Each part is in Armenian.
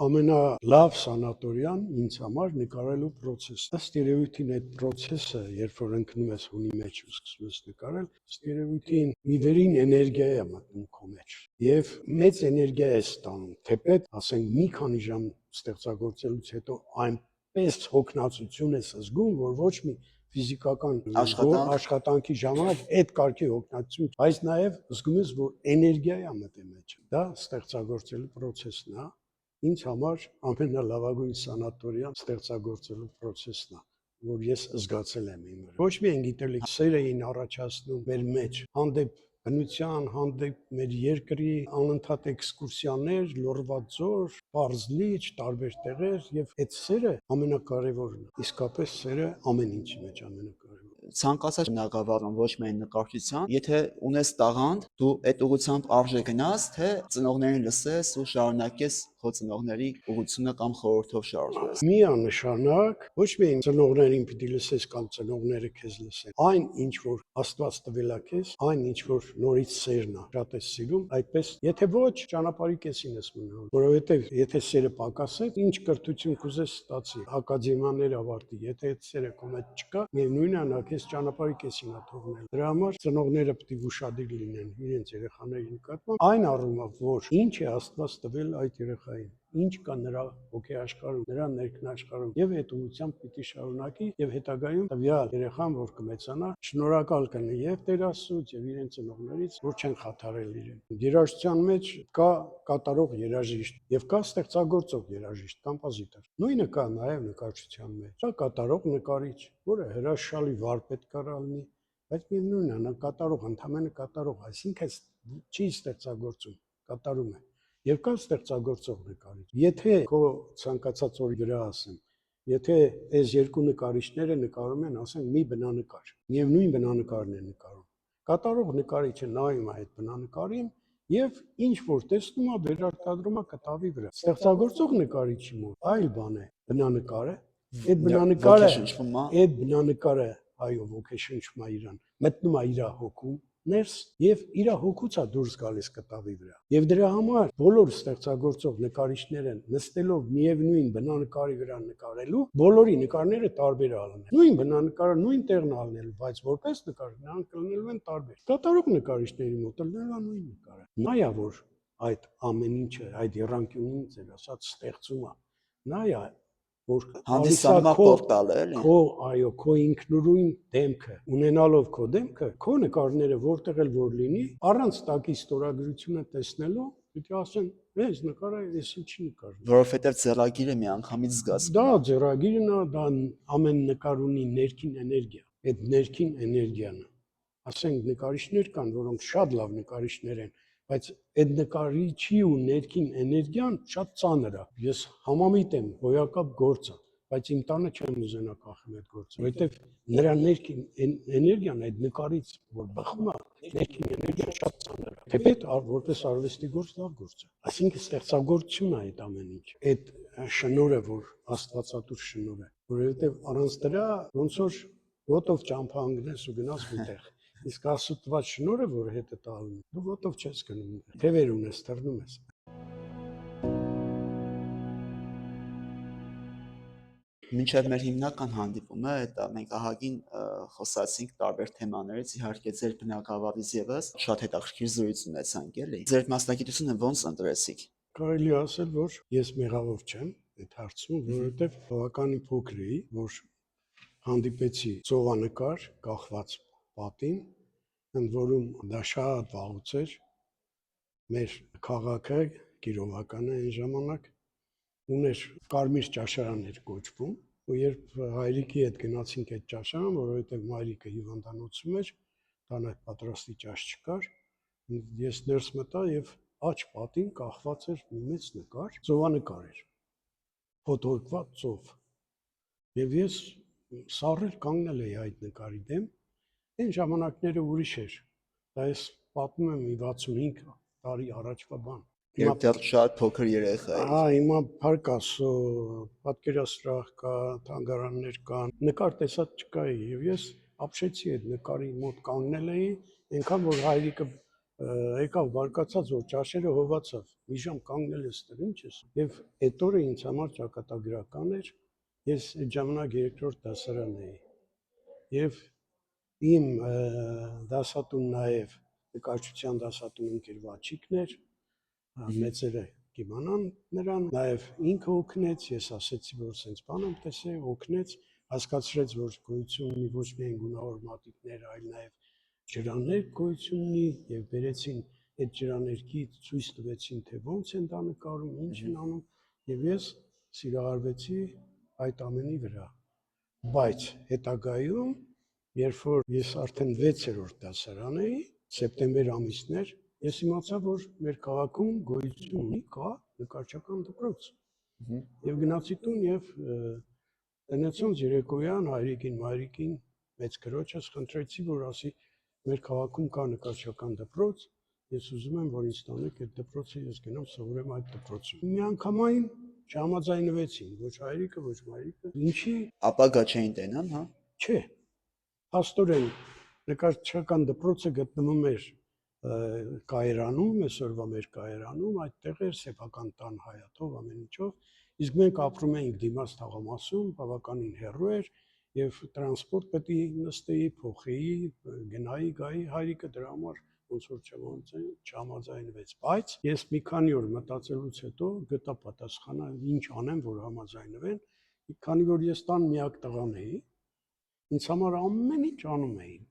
ամենալավ սանատորիան ինձ համար նկարելու process-ն։ Ըստ երևույթին այդ process-ը, երբ որ ընկնում ես հունի մեջ ու սկսում ես նկարել, ըստ երևույթին մի վերին էներգիա է մտնում քո մեջ։ Եվ մեծ էներգիա է ստանում, թեպետ, ասենք, մի քանի ժամ ստեղծագործելուց հետո այնպես հոգնածություն ես զգում, որ ոչ մի ֆիզիկական աշխատանքի ժամանակ այդ կարգի հոգնածություն, բայց նաև զգում ես, որ էներգիա է մտել մեջ։ Դա ստեղծագործելու process-ն է։ Ինձ համար ամենալավագույն սանատորիան ստեղծագործելու process-ն է, որ ես զգացել եմ իմ վրա։ Ոչ միայն գիտելիք, սեր էին առաջացնում մեր մեջ, հանդեպ բնության, հանդեպ մեր երկրի անընդհատ էքսկուրսիաներ, լորվածոր, պարզլիճ, տարբեր տեղեր, եւ այդ սերը ամենակարևորն է։ Իսկապես սերը ամեն ինչի մեջ ամենակարևորն է։ Ցանկացած բնագավառում, ոչ միայն նկարչության, եթե ունես տաղանդ, դու այդ ուղղությամբ արժե գնաս, թե ծնողներին լսես ու շարունակես քո ծնողների ուղղությունը կամ խորհրդով շարժվես։ Միանշանակ ոչ միայն ծնողներին պիտի լսես կամ ծնողները քեզ լսեն, այն ինչ որ Աստված տվել է քեզ, այն ինչ որ նորից սերն է, շատ ես սիրում, այդպես, եթե ոչ, ճանապարհի կեսին ես մնալ, որովհետև եթե սերը պակասի, ինչ կրթություն կուզես ստացի, ակադեմիաներ ավարտի, եթե այդ սերը քո մեջ չկա, միևնույնն է նա քեզ ճանապարհի կեսին է թողնել։ Դրա համար ծնողները պիտի ուշադիր լինեն իրենց երեխաների նկատմամբ, այն առումով, որ ինչ է Աստված տվել այդ երեխային, ինչ կա նրա հոգեաշխարհում, նրա ներքնաշխարհում, եւ այդ ուղղությամբ պիտի շարունակի եւ հետագայում տվյալ երեխան, որ կմեծանա, շնորհակալ կլինի եւ Տեր Աստծուց եւ իրեն ծնողներից, որ չեն խաթարել իրեն։ Երաժշտության մեջ կա կատարող երաժիշտ եւ կա ստեղծագործող երաժիշտ, կոմպոզիտոր։ Նույնը կա նաեւ նկարչության մեջ։ Կա կատարող նկարիչ, որը հրաշալի վարպետ կարող լինի, բայց միևնույնն է, նա կատարող, ընդհանրապես կատարող, այսինքն չի ստեղծագործում, կատարում է։ Եվ կա ստեղծագործող նկարիչ։ Եթե քո ցանկացած օրի վրա ասեմ, եթե այս երկու նկարիչները նկարում են, ասենք, մի բնանկար, միևնույն բնանկարն են նկարում, կատարող նկարիչը նայում է այդ բնանկարին եւ ինչ որ տեսնում է, վերարտադրում է կտավի վրա։ Ստեղծագործող նկարիչի մոտ այլ բան է, բնանկարը, այդ բնանկարը, այո, ոգեշնչում է իրան, մտնում է իր հոգու ներս եւ իր հոգուց է դուրս գալիս կտավի վրա։ Եվ դրա համար բոլոր ստեղծագործող նկարիչները նստելով միևնույն բնանկարի վրա նկարելու, բոլորի նկարները տարբեր ալն են։ Նույն բնանկարը նույն տեղն ալնելու, բայց որպես նկար նրանք կլինելու են տարբեր։ Կատարող նկարիչների մոտ լինելու է նույն նկարը։ Նայա որ այդ ամեն ինչը, այդ երանգյունին ձեր ասած ստեղծում է։ Նայա որ հանդիսանում է պորտալը, էլի։ Այո, քո ինքնուրույն դեմքը, ունենալով քո դեմքը, քո նկարները որտեղ էլ որ լինի, առանց տակի ստորագրությունը տեսնելու, պիտի ասեն, այս նկարը էս ինչի նկարն է։ Որովհետև ձեռագիրը միանգամից զգացվում է։ Դա ձեռագիրն է, դա ամեն նկար ունի ներքին էներգիա։ Այդ ներքին էներգիան է։ Ասենք նկարիչներ կան, որոնք շատ լավ նկարիչներ են, բայց այդ նկարիչի ու ներքին էներգիան շատ ծանր է։ Ես համամիտ եմ, հոյակապ գործ է, բայց իմ տանը չեմ ուզենա կախեմ այդ գործը, որովհետև նրա ներքին էներգիան այդ նկարից, որ բխում է, ներքին էներգիան շատ ծանր է։ Թեպետ որպես արվեստի գործ լավ գործ է։ Այսինքն ստեղծագործություն է այդ ամեն ինչ։ Այդ շնորհը, որ Աստվածատուր շնորհ է, որովհետև առանց դրա ոնց որ ոտով ճամփա ընկնես ու գնաս միտեղ։ Իսկ Աստված շնորհը, որ հետը տալու, դու ոտով չես գնում, թևեր ունես, թռնում ես։ Մինչև մեր հիմնական հանդիպումը, մենք ահագին խոսացինք տարբեր թեմաներից, իհարկե ձեր բնագավառից եւս շատ հետաքրքիր զրույց ունեցանք, էլի։ Ձեր մասնագիտությունը ո՞նց ընտրեցիք։ Կարելի է ասել, որ ես մեղավոր չեմ այդ հարցում, որովհետև բավականին փոքր էի, որ հանդիպեցի ծովանկար կախված պատին, ընդ որում դա շատ վաղուց էր, մեր քաղաքը Կիրովականը այն ժամանակ ուներ կարմիր ճաշարան էր կոչվում, ու երբ հայրիկի հետ գնացինք այդ ճաշարան, որովհետև մայրիկը հիվանդանոցում էր, տանը պատրաստի ճաշ չկար, ես ներս մտա եւ աջ պատին կախված էր մի մեծ նկար, ծովանկար էր, փոթորկված ծով, եւ ես սառել կանգնել էի այդ նկարի դեմ, այն ժամանակները ուրիշ էր, դա ես պատմում եմ 65 տարի առաջվա բան։ Երբ դեռ շատ փոքր երեխա էի։ Հիմա փառք Աստծո, պատկերասրահ կա, թանգարաններ կան, նկար տեսած չկայի եւ ես ապշեցի այդ նկարի մոտ կանգնել էի, այնքան որ հայրիկը եկավ բարկացած որ ճաշերը հովացավ մի ժամ կանգնել ես դեռ ինչ ես եւ այդ օրը ինձ համար ճակատագրական էր ես այդ ժամանակ երրորդ դասարան էի եւ իմ դասատուն նաեւ նկարչության դասատուն ընկեր Վաչիկն էր մեծերը կիմանան նրան նաեւ ինքը օգնեց ես ասեցի որ sense բան եմ տեսել օգնեց հասկացրեց որ գույություն ունի ոչ միայն գունավոր մատիկներ այլ նաեւ ջրաներ գույություն ունի եւ բերեցին այդ ջրաներքից ցույց տվեցին թե ոնց են դա նկարում ինչ են անում եւ ես սիրահարվեցի այդ ամենի վրա բայց հետագայում երբ որ ես արդեն 6-րդ դասարան էի սեպտեմբեր ամիսն էր ես իմացա որ մեր քաղաքում գոյություն ունի կա նկարչական դպրոց եւ գնացի տուն եւ տնեցոնց երեկոյան հայրիկին մայրիկին մեծ քրոջս խնդրեցի որ ասի մեր քաղաքում կա նկարչական դպրոց ես ուզում եմ որ ինձ տանեք այդ դպրոցը ես գնամ սովորեմ այդ դպրոցում միանգամայն չհամաձայնվեցին ոչ հայրիկը ոչ մայրիկը ինչի ապագա չէին տենան, հա։ չէ աստորեն նկարչական դպրոցը գտնվում էր կայարանում այսօրվա մեր կայարանում այդտեղ էր սեփական տան հայաթով ամեն ինչով իսկ մենք ապրում էինք դիմաց թաղամասում բավականին հեռու էր եւ տրանսպորտ պետք է նստեի փոխեի գնայի գայի հայրիկը դրա համար ոնց որ չհամաձայնվեց բայց ես մի քանի օր մտածելուց հետո գտա պատասխանը ինչ անեմ որ համաձայնվեն քանի որ ես տան միակ տղան էի ինձ համար ամեն ինչ անում էին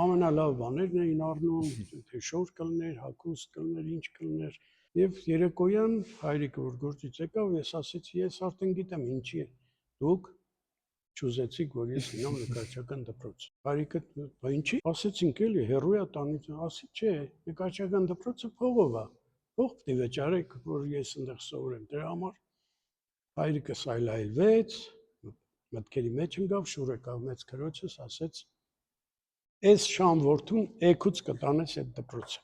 ամենալավ բաներն էին առնում թե շոր կլներ հագուստ կլներ ինչ կլներ եւ երեկոյան հայրիկը որ գործից եկավ ես ասեցի ես արդեն գիտեմ ինչի է դուք չուզեցիք որ ես գնամ նկարչական դպրոց հայրիկը բա ինչի ասեցինք էլի հերոյա տանից ասի չէ նկարչական դպրոցը փողով է փող պետք է վճարեք որ ես այնտեղ սովորեմ դրա համար հայրիկը սայլայլվեց մտքերի մեջ ընկավ շուռ եկավ մեծ քրոջս ասեց Այս շամ որդուն էքուց կտանես այդ դպրոցը։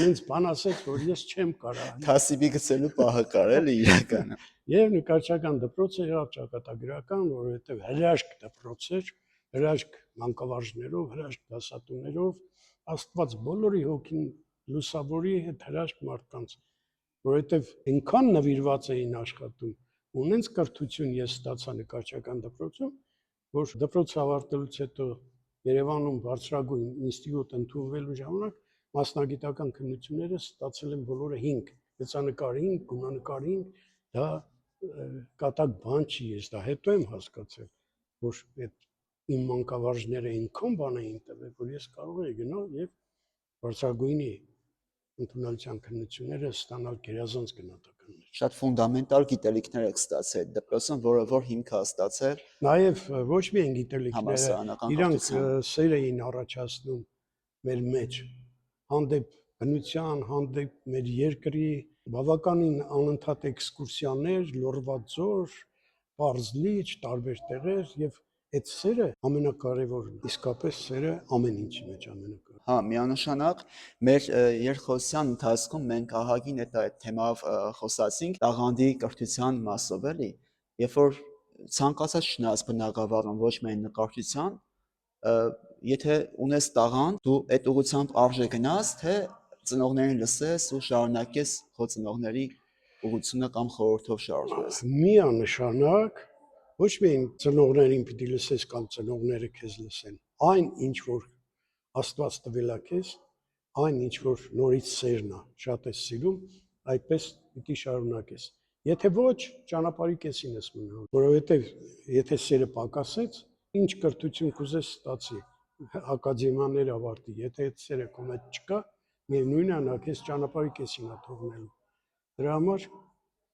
Ինձ բան ասեց, որ ես չեմ կարա։ Թասիբի գցելու պահը կար էլի իրականը։ Եվ նկարչական դպրոցը եղավ ճակատագրական, որովհետև հրաշք դպրոց էր, հրաշք մանկավարժներով, հրաշք դասատուներով, Աստված բոլորի հոգին լուսավորի հետ հրաշք մարդկանց, որովհետև այնքան նվիրված էին աշխատում, ունենց կրթություն ես ստացա նկարչական դպրոցում, որ դպրոցը ավարտելուց հետո Երևանում բարձրագույն ինստիտուտ ընդունվելու ժամանակ մասնագիտական քննությունները ստացել են բոլորը 5 լուսանկար 5 գունանկար 5 դա կատակ բան չի ես դա հետո եմ հասկացել որ այդ իմ մանկավարժները այնքան բան էին տվել որ ես կարող էի գնալ եւ բարձրագույնի ընդունելության քննությունները ստանալ գերազանց գնահատականներ շատ ֆունդամենտալ գիտելիքներ եք ստացել դպրոցում որ հիմք է ստացել նաեւ ոչ միայն գիտելիքները իրանք սեր էին առաջացնում մեր մեջ հանդեպ բնության հանդեպ մեր երկրի բավականին անընդհատ էքսկուրսիաներ լորվաձոր Պարզլիչ տարբեր տեղեր եւ այդ սերը ամենակարևորն է իսկապես սերը ամեն ինչի մեջ ամենակարևորը հա միանշանակ մեր երկխոսության ընթացքում մենք ահագին այդ թեմայով խոսացինք տաղանդի կրթության մասով էլի երբ որ ցանկացած շնաց բնակավարում ոչ միայն նկարչության եթե ունես տաղանդ դու այդ ուղղությամբ արժե գնաս թե ծնողներին լսես ու շարունակես քո ծնողների ուղղությունը կամ խորհրդով շարժվես միանշանակ ոչ միայն ծնողներին պիտի լսես կամ ծնողները քեզ լսեն այն ինչ որ Աստված տվել է քեզ այն ինչ որ նորից սերն է շատ ես սիրում այդպես պիտի շարունակես եթե ոչ ճանապարհի կեսին ես մնալ որովհետև եթե սերը պակասեց ինչ կրթություն կուզես ստացի ակադեմիաներ ավարտի եթե այդ սերը քո մեջ չկա միևնույն է նա քեզ ճանապարհի կեսին է թողնելու դրա համար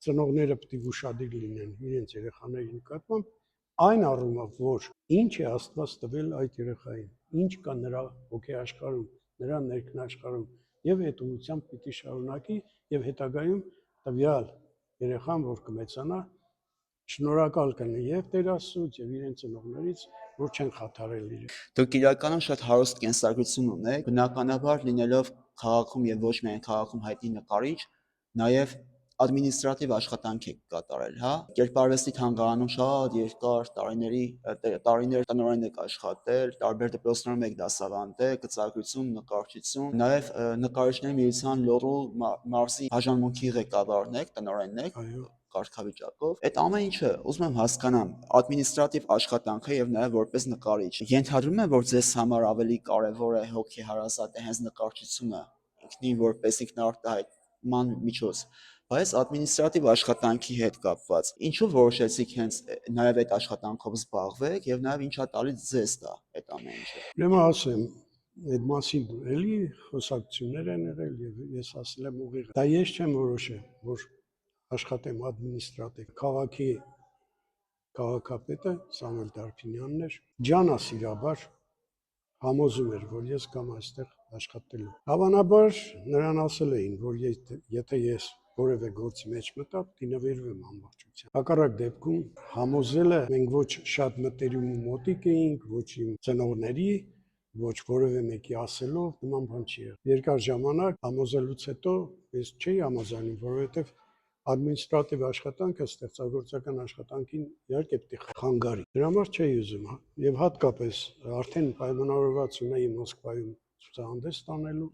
ծնողները պետք է ուշադիր լինեն իրենց երեխաների նկատմամբ այն առումով որ ինչ է Աստված տվել այդ երեխային ինչ կա նրա հոգեաշխարհում նրա ներքնաշխարհում եւ այդ ուղղությամբ պիտի շարունակի եւ հետագայում տվյալ երեխան որ կմեծանա շնորհակալ կլինի եւ Տեր Աստծուց եւ իրենց ծնողներից որ չեն խաթարել իրեն դուք իրականում շատ հարուստ կենսագրություն ունեք բնականաբար լինելով քաղաքում եւ ոչ միայն քաղաքում հայտնի նկարիչ նաեւ ադմինիստրատիվ աշխատանք եք կատարել, հա։ Կերպարվեստի թանգարանում շատ երկար տարիներ տնօրեն եք աշխատել, տարբեր դպրոցներում եք դասավանդել, գծագրություն, նկարչություն, նաև նկարիչների միության լոռու մարզի բաժանմունքի ղեկավարն եք, տնօրենն եք, Այո։ կարգավիճակով։ Այդ ամեն ինչը ուզում եմ հասկանամ, ադմինիստրատիվ աշխատանքը եւ նաեւ որպես նկարիչ։ Ենթադրում եմ, որ ձեզ համար ավելի կարեւոր է հոգեհարազատ է հենց նկարչությունը, ինքնին որպես ինքնարտահայտման միջոց։ Բայց ադմինիստրատիվ աշխատանքի հետ կապված, ինչու որոշեցիք հենց նաեւ այդ աշխատանքով զբաղվեք եւ նաեւ ինչա տալիս ձեզ դա այդ ամեն ինչը։ Ուրեմն ասեմ, այդ մասին էլի խոսակցություններ են եղել եւ ես ասել եմ ուղիղ։ Դա ես չեմ որոշել, որ աշխատեմ ադմինիստրատիվ։ Քաղաքի քաղաքապետը Սամվել Դարփինյանն էր, ջանասիրաբար համոզում էր, որ ես կամ այստեղ աշխատելու։ Հավանաբար նրան ասել էին, որ եթե ես որևէ գործի մեջ մտա, դինավիրվեմ ամբողջությամբ։ Հակառակ դեպքում համոզելը մենք ոչ շատ մտերիմ ու մոտիկ էինք, ոչ իմ ծնողների, ոչ որևէ մեկի ասելով նման բան չի եղել։ Երկար ժամանակ համոզելուց հետո ես չէի համաձայնում, որովհետև ադմինիստրատիվ աշխատանքը ստեղծագործական աշխատանքին իհարկե պետք է խանգարի։ Դրա համար չէի ուզում, եւ հատկապես արդեն պայմանավորված ունեի Մոսկվայում ցուցահանդես տանելու,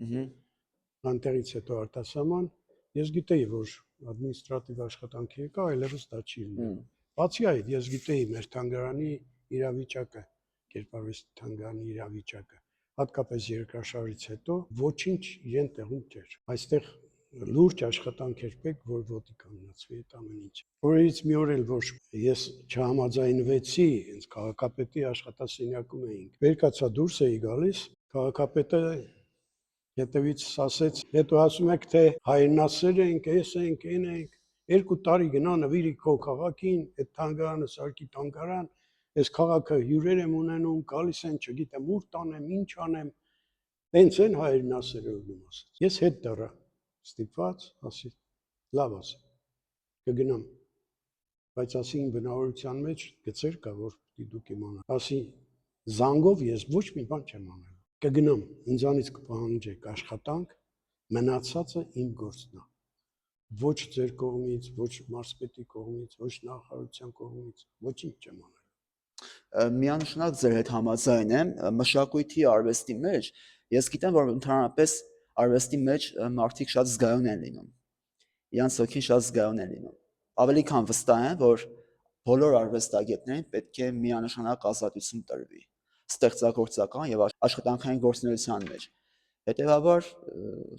այնտեղից հետո արտասահման, ես գիտեի, որ ադմինիստրատիվ աշխատանքի եկա, այլևս դա չի լինելու։ Բացի այդ, ես գիտեի մեր թանգարանի իրավիճակը, կերպարվեստի թանգարանի իրավիճակը, հատկապես երկրաշարժից հետո ոչինչ իրեն տեղում չէր։ Այստեղ լուրջ աշխատանք էր պետք, որ ոտի կանգնեցվի այդ ամեն ինչ։ Օրերից մի օր էլ որ ես չհամաձայնվեցի, հենց քաղաքապետի աշխատասենյակում էինք։ Վերկացա դուրս էի գալիս, քաղաքապետը հետևից ասեց, հետո ասում եք, թե հայրենասեր ենք, էս ենք, այն ենք, 2 տարի գնա նվիրի քո քաղաքին, այդ թանգարանը սարքի թանգարան, այս քաղաքը հյուրեր եմ ունենում, գալիս են, չգիտեմ ուր տանեմ, ինչ անեմ, տենց են հայրենասեր ուրնում ասեց։ Ես հետ դառա, ստիպված, ասի, լավ ասի, կգնամ, բայց ասի իմ բնավորության մեջ գծեր կա, որ դուք իմանաք, ասի զանգով ես ոչ մի բան չեմ անել, կգնամ, ինձանից կպահանջեք աշխատանք, մնացածը իմ գործն է, ոչ ձեր կողմից, ոչ մարզպետի կողմից, ոչ նախարարության կողմից, ոչինչ չեմ անել։ Միանշանակ ձեր հետ համաձայն եմ, մշակույթի արվեստի մեջ ես գիտեմ, որ ընդհանրապես արվեստի մեջ մարդիկ շատ զգայուն են լինում։ Իրանց հոգին շատ զգայուն են լինում։ Ավելի քան վստահ եմ, որ բոլոր արվեստագետներին պետք է միանշանակ ազատություն տրվի ստեղծագործական եւ աշխատանքային գործունեության մեջ։ Հետևաբար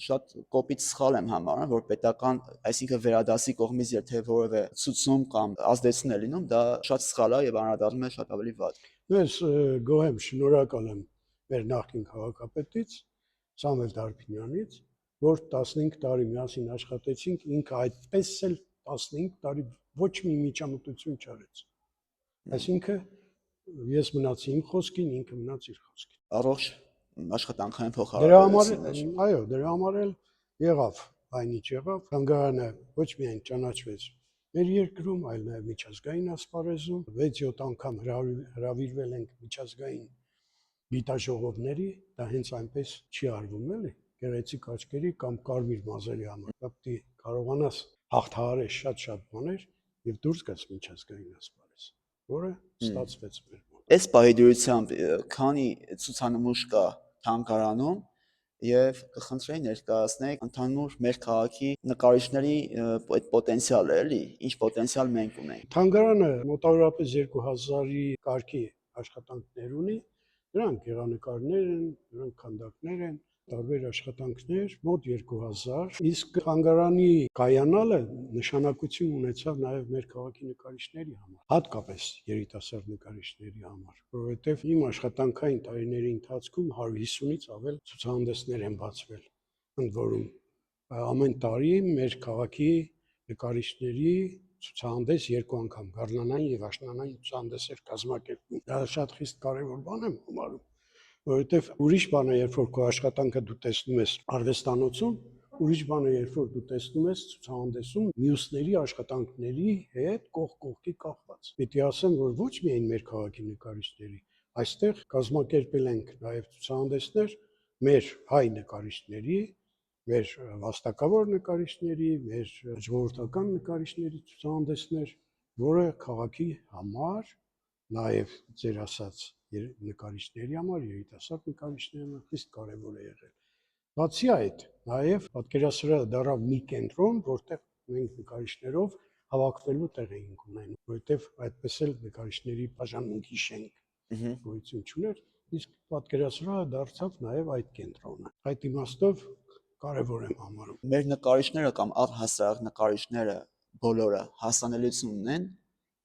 շատ կոպիտ սխալ եմ համարում, որ պետական, այսինքն վերադասի կողմից եթե որևէ ցուցում կամ ազդեցություն է լինում, դա շատ սխալ է եւ անդրադառնում է շատ ավելի վատ։ Ես գոհ եմ, շնորհակալ եմ մեր նախկին քաղաքապետից Սամվել Դարփինյանից, որ 15 տարի միասին աշխատեցինք, ինքը այդպես էլ 15 տարի ոչ մի միջամտություն չարեց։ Այսինքն ես մնացի իմ խոսքին, ինքը մնաց իր խոսքին։ Առողջ աշխատանքային Դրա փոխհարաբերություններ։ համար, այո, դրա համար էլ եղավ այնինչ եղավ, թանգարանը ոչ միայն ճանաչվեց մեր երկրում, այլ նաև միջազգային ասպարեզում, 6-7 անգամ հրավիրվել ենք միջազգային գիտաժողովների, դա հենց այնպես չի արվում էլի, գեղեցիկ աչքերի կամ կարմիր մազերի համար, դա պետք է կարողանաս հաղթահարել շատ բաներ եւ դուրս գաս միջազգային ասպարեզ, որը ստացվեց մեր մոտ։ Այս պահի դրությամբ քանի ցուցանմուշ կա թանգարանում եւ կխնդրեի ներկայացնեք ընդհանուր մեր քաղաքի նկարիչների այդ պոտենցիալը, էլի, ինչ պոտենցիալ մենք ունենք։ Թանգարանը մոտավորապես 2000-ի կարգի աշխատանքներ ունի, դրանք գեղանկարներ են, դրանք քանդակներ են, տարբեր աշխատանքներ, մոտ 2000, իսկ թանգարանի կայանալը նշանակություն ունեցավ նաև մեր քաղաքի նկարիչների համար, հատկապես երիտասարդ նկարիչների համար, որովհետև իմ աշխատանքային տարիների ընթացքում 150-ից ավել ցուցահանդեսներ են բացվել, ընդ որում ամեն տարի մեր քաղաքի նկարիչների ցուցահանդես 2 անգամ, գարնանային եւ աշնանային ցուցահանդեսեր կազմակերպվում։ Դա շատ խիստ կարեւոր բան եմ համարում, որովհետեւ ուրիշ բան է, երբ որ քո աշխատանքը դու տեսնում ես արվեստանոցում, ուրիշ բան է, երբ որ դու տեսնում ես ցուցահանդեսում մյուսների աշխատանքների հետ կողք կողքի կախված։ Պետք է ասեմ, որ ոչ միայն մեր քաղաքի նկարիչների, այստեղ կազմակերպել ենք նաեւ ցուցահանդեսներ մեր հայ նկարիչների, մեր վաստակավոր նկարիչների, մեր ժողովրդական նկարիչների ցուցահանդեսներ, որը քաղաքի համար, նաև ձեր ասած նկարիչների համար, երիտասարդ նկարիչների համար իսկ կարևոր է եղել։ Բացի այդ, նաև պատկերասրահը դառավ մի կենտրոն, որտեղ մենք նկարիչներով հավաքվելու տեղ էինք ունենում, որովհետև այդպես էլ նկարիչների բաժանմունքի շենք գոյություն չուներ, իսկ պատկերասրահը դարձավ նաև այդ կենտրոնը։ Այդ իմաստով կարևոր եմ համարում։ Մեր նկարիչները կամ առհասարակ նկարիչները բոլորը հասանելիություն ունեն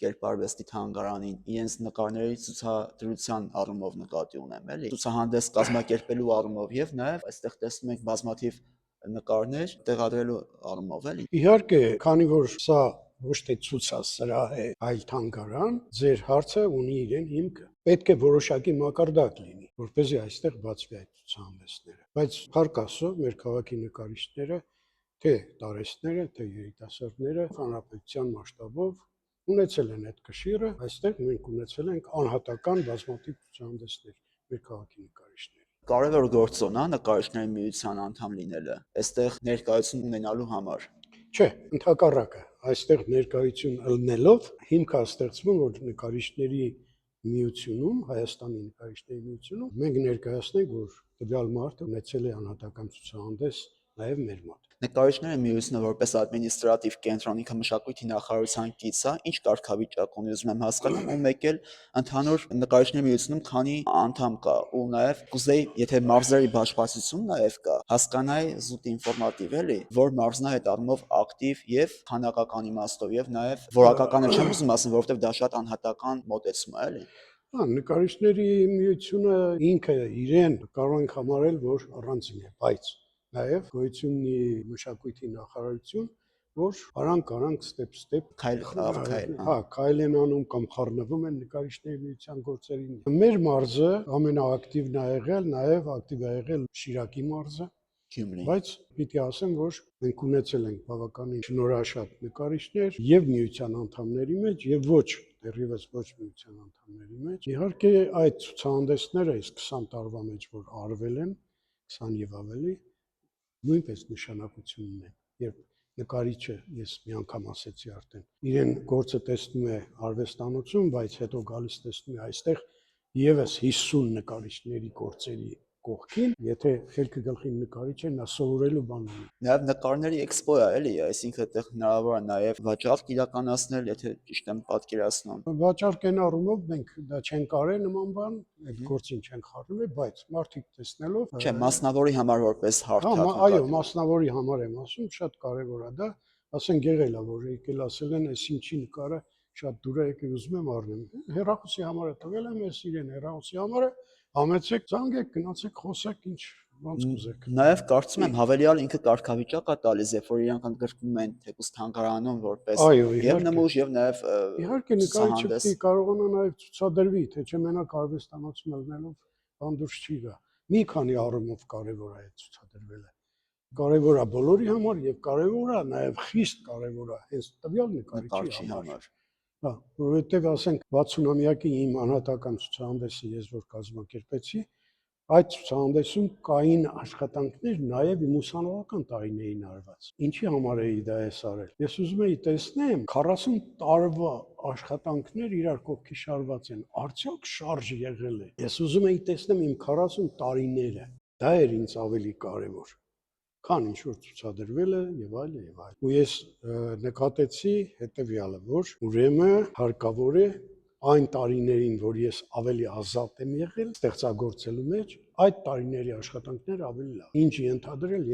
կերպարվեստի թանգարանին իրենց նկարների ցուցադրության առումով նկատի ունեմ, էլի ցուցահանդես կազմակերպելու առումով եւ նաեւ այստեղ տեսնում ենք բազմաթիվ նկարներ տեղադրելու առումով, էլի։ Իհարկե, քանի որ սա ոչ թե ցուցասրահ է, այլ թանգարան, ձեր հարցը ունի իրեն հիմքը։ Պետք է որոշակի մակարդակ լինի, որպեսզի այստեղ բացվի այդ ցուցահանդեսները։ Բայց փառք Աստծո, մեր քաղաքի նկարիչները, թե տարեստները, թե երիտասարդները հանրապետության մասշտաբով ունեցել են այդ կշիռը, այստեղ մենք ունեցել ենք անհատական բազմաթիվ ցուցահանդեսներ մեր քաղաքի նկարիչների։ Կարևոր գործոն է նկարիչների միության անդամ լինելը, այստեղ ներկայություն ունենալու համար։ Չէ, ընդհակառակը, այստեղ ներկայություն ելնելով հիմք է ստեղծվում, որ նկարիչների միությունում, Հայաստանի նկարիչների միությունում մենք ներկայացնենք, որ տվյալ մարդը ունեցել է անհատական ցուցահանդես նաև մեր մոտ։ Նկարիչների միությունը որպես ադմինիստրատիվ կենտրոն ինքը մշակույթի նախարարության կից է, ինչ կարգավիճակ ունի ուզում եմ հասկանալ, ու մեկ էլ ընդհանուր նկարիչների միությունում քանի անդամ կա, ու նաև կուզեի, եթե մարզերի բաշխվածություն նաև կա, հասկանայի զուտ ինֆորմատիվ էլի, որ մարզն է այդ առումով ակտիվ եւ քանակական իմաստով եւ նաև որակականը չեմ ուզում ասեմ, որովհետեւ դա շատ անհատական մոտեցում է, էլի։ Նկարիչների միությունը ինքը իրեն կարող ենք համարել, որ առանձին է, բայց նաև գոյություն ունի մշակույթի նախարարություն, որ արանք ստեպ Քայլ առ քայլ, քայլ են անում կամ խառնվում են նկարիչների միության գործերին։ Մեր մարզը ամենաակտիվն է եղել, նաև ակտիվ է եղել Շիրակի մարզը, Գյումրի։ բայց պիտի ասեմ, որ մենք ունեցել ենք բավականին շնորհաշատ նկարիչներ եւ միության անդամների մեջ եւ ոչ դեռևս ոչ միության անդամների մեջ։ Իհարկե այդ ցուցահանդեսները այս 20 տարվա մեջ որ արվել են, 20 եւ ավելի, նույնպես նշանակություն ունեն, երբ նկարիչը, ես մի անգամ ասեցի արդեն, իրեն գործը տեսնում է արվեստանոցում, բայց հետո գալիս տեսնում է այստեղ եւս 50 նկարիչների գործերի կողքին, եթե խելքը գլխին նկարիչ է, նա սովորելու բան ունի։ Նաև նկարների էքսպո է, էլի, այսինքն այդտեղ հնարավոր է նաև վաճառք իրականացնել, եթե ճիշտ եմ պատկերացնում։ Վաճառքեն առումով մենք դա չենք արել նման բան, այդ գործին չենք խառնվել, բայց մարդիկ տեսնելով Չէ, մասնավորի համար որպես հարթակ։ Այո, մասնավորի համար եմ ասում, շատ կարևոր է դա, ասենք եղել է, որ եկել ասել են, այս ինչի նկարը շատ դուր է, եկել ուզում եմ առնեմ։ Հեռախոսի համարը տվել եմ, ես իրեն հեռախոսի համարը, համեցեք, զանգեք, գնացեք, խոսեք, ինչ ոնց կուզեք։ Նաև կարծում եմ հավելյալ ինքը կարգավիճակ է տալիս, երբ որ իրանք ընդգրկվում են թեկուզ թանգարանում որպես եւ նմուշ եւ նաև իհարկե նկարիչը պիտի կարողանա նաև ցուցադրվի, թե չէ մենակ արվեստանոցում ելնելով բան դուրս չի գա։ Մի քանի առումով կարևոր է այդ ցուցադրվելը։ Կարևոր է բոլորի համար եւ կարևոր է նաև խիստ կարևոր է հենց տվյալ նկարիչի համար։ Հա, որովհետեւ ասենք 60-ամյակի իմ անհատական ցուցահանդեսը ես որ կազմակերպեցի, այդ ցուցահանդեսում կային աշխատանքներ նաև իմ ուսանողական տարիներին արված։ Ինչի համար էի դա ես արել։ Ես ուզում էի տեսնեմ 40 տարվա աշխատանքներ իրար կողքի շարված են, արդյոք շարժ եղել է։ Ես ուզում էի տեսնեմ իմ 40 տարիները։ Դա էր ինձ ավելի կարևոր, քան ինչ որ ցուցադրվել է եւ այլ եւ այլ։ Ու ես նկատեցի հետեւյալը, որ ուրեմն հարկավոր է այն տարիներին, որ ես ավելի ազատ եմ եղել ստեղծագործելու մեջ, այդ տարիների աշխատանքները ավելի լավ։ Ինչ ենթադրել,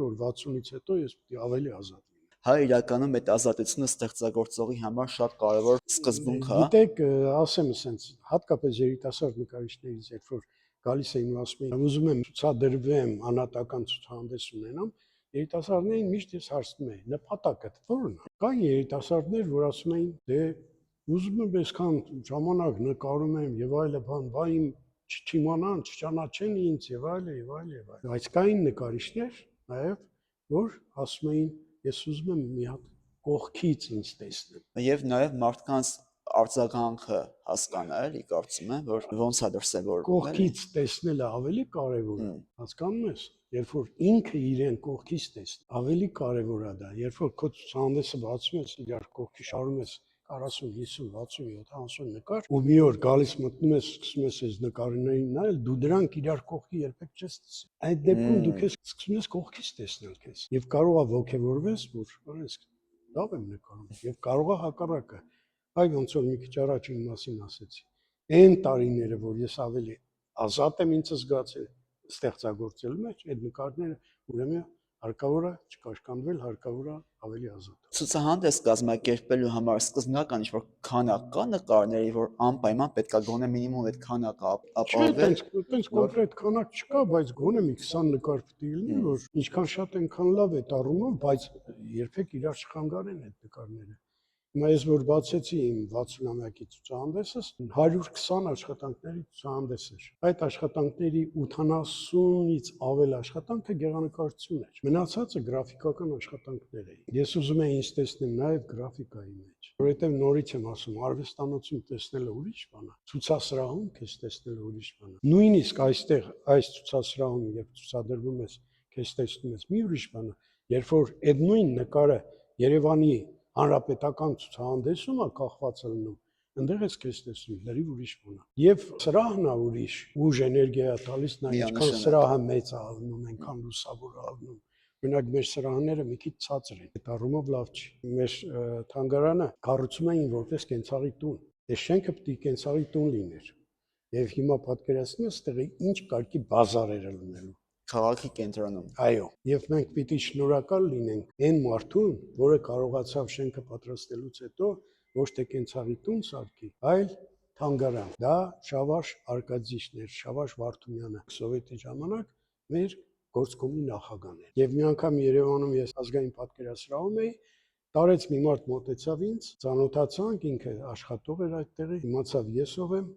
որ 60-ից հետո ես պիտի ավելի ազատ լինեմ։ Հա, իրականում այդ ազատությունը ստեղծագործողի համար շատ կարևոր սկզբունք է։ Գիտեք, ասեմ ասենց, հատկապես երիտասարդ նկարիչներից, երբ որ գալիս էին ու ասում էին, ուզում եմ ցուցադրվեմ, անհատական ցուցահանդես ունենամ, երիտասարդներին միշտ ես հարցնում էի, նպատակդ ո՞րն է։ Կան երիտասարդներ, որ ասում էին, դե ուզում եմ այսքան ժամանակ նկարում եմ եւ այլը բան, բա իմ չիմանան, չճանաչեն ինձ եւ այլը եւ այլը եւ այլը։ Բայց կային նկարիչներ նաեւ, որ ասում էին, ես ուզում եմ մի հատ կողքից ինձ տեսնեմ։ Եվ նաև մարդկանց արձագանքը հասկանա, էլի, կարծում եմ, որ ոնց է դրսևորվում։ Կողքից տեսնելը ավելի կարևոր է, հասկանում ես։ երբ որ ինքը իրեն կողքից տեսնի, ավելի կարևոր է դա, երբ որ քո ցուցահանդեսը բացում ես, իրար կողքի շարում ես 40, 50, 60, 70 նկար, ու մի օր գալիս մտնում ես, սկսում ես այս նկարներին նայել, դու դրանք իրար կողքի երբեք չես տեսել։ Այդ դեպքում դու քեզ սկսում ես կողքից տեսնել քեզ, եւ կարող է ողջևորվես, որ օրես լավ եմ նկարում, եւ կարող է հակառակը։ Այ ոնց որ մի քիչ առաջ իմ մասին ասեցի։ Այն տարիները, որ ես ավելի ազատ եմ ինձ զգացել ստեղծագործելու մեջ, այդ նկարները ուրեմն հարկավոր է չկաշկանդվել, հարկավոր է ավելի ազատ։ Ցուցահանդես կազմակերպելու համար սկզբնական ինչ-որ քանակ կա նկարների, որ անպայման պետք է գոնե մինիմում այդ քանակը ապահովել։ Այտենց կոնկրետ քանակ չկա, բայց գոնե մի 20 նկար պետք է լինի, որ ինչքան շատ այնքան լավ է առումով, բայց երբեք իրար չխանգարեն այդ նկարները։ Հիմա ես որ բացեցի իմ 60-ամյակի ցուցահանդեսս, 120 աշխատանքների ցուցահանդես էր։ Այդ աշխատանքների 80-ից ավել աշխատանքը գեղանկարչություն էր։ Մնացածը գրաֆիկական աշխատանքներ էին։ Ես ուզում եմ ինձ տեսնել նաև գրաֆիկայի մեջ, որովհետև նորից եմ ասում, արվեստանոցում տեսնելը ուրիշ բան է, ցուցասրահում քեզ տեսնելը ուրիշ բան է։ Նույնիսկ այստեղ այս ցուցասրահում, երբ ցուցադրվում ես, քեզ տեսնում ես մի ուրիշ բան է, երբ որ այդ նույն նկարը Երևանի Հանրապետական ցուցահանդեսում է կախված լինում, այնտեղ ես քեզ տեսնում, լրիվ ուրիշ բան է։ Եվ սրահն է ուրիշ, ուժ էներգիա տալիս, նա ինչքան սրահը մեծ է ալնում, այնքան լուսավոր է ալնում։ Օրինակ մեր սրահները մի քիչ ցածր են, այդ առումով լավ չի։ Մեր թանգարանը կառուցում էին որպես կենցաղի տուն։ Այս շենքը պետք է կենցաղի տուն լիներ։ Եվ հիմա պատկերացնում ես, տեղի ինչ կարգի բազար էր լինելու։ Քաղաքի կենտրոնում։ Այո, եւ մենք պիտի շնորհակալ լինենք այն մարդուն, որը կարողացավ շենքը պատրաստելուց հետո ոչ թե կենցաղի տուն սարքի, այլ թանգարան։ Դա Շավարժ Արկադիչն էր, Շավարժ Վարդումյանը, սովետի ժամանակ մեր գործկոմի նախագահն էր։ Եվ մի անգամ Երևանում ես ազգային պատկերասրահում էի, տարեց մի մարդ մոտեցավ ինձ, ծանոթացանք, ինքը աշխատող էր այդտեղի, իմացավ ես ով եմ,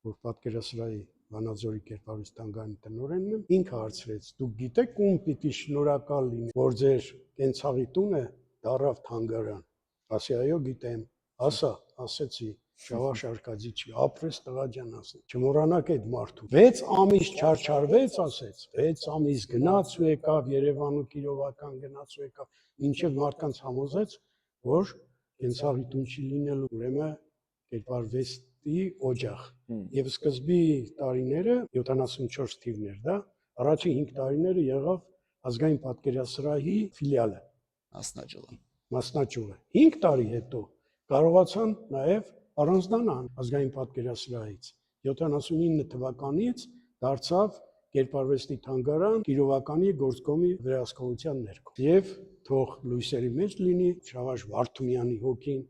որ պատկերասրահի Վանաձորի կերպարվեստի թանգարանի տնօրենն եմ, ինքը հարցրեց. դուք գիտեք ում պիտի շնորհակալ լինի, որ ձեր կենցաղի տունը դառավ թանգարան։ Ասի այո, գիտեմ։ Ասա, ասեցի, Շավարժ Արկադիչի, ապրես տղա ջան, ասեց։ Չմոռանաք այդ մարդու։ 6 ամիս չարչարվեց, ասեց, 6 ամիս գնաց ու եկավ Երևան ու Կիրովական գնաց ու եկավ, մինչև մարդկանց համոզեց, որ կենցաղի տուն չի լինելու, ուրեմն կերպարվեստի օջախ։ Եվ սկզբի տարիները 74 թիվն էր, դա առաջին 5 տարիները եղավ ազգային պատկերասրահի ֆիլիալը, մասնաճյուղը։ 5 տարի հետո կարողացան նաև առանձնանալ ազգային պատկերասրահից։ 79 թվականից դարձավ կերպարվեստի թանգարան Կիրովականի գործկոմի վերահսկողության ներքո։ Եվ թող լույսերի մեջ լինի Շավարժ Վարդումյանի հոգին,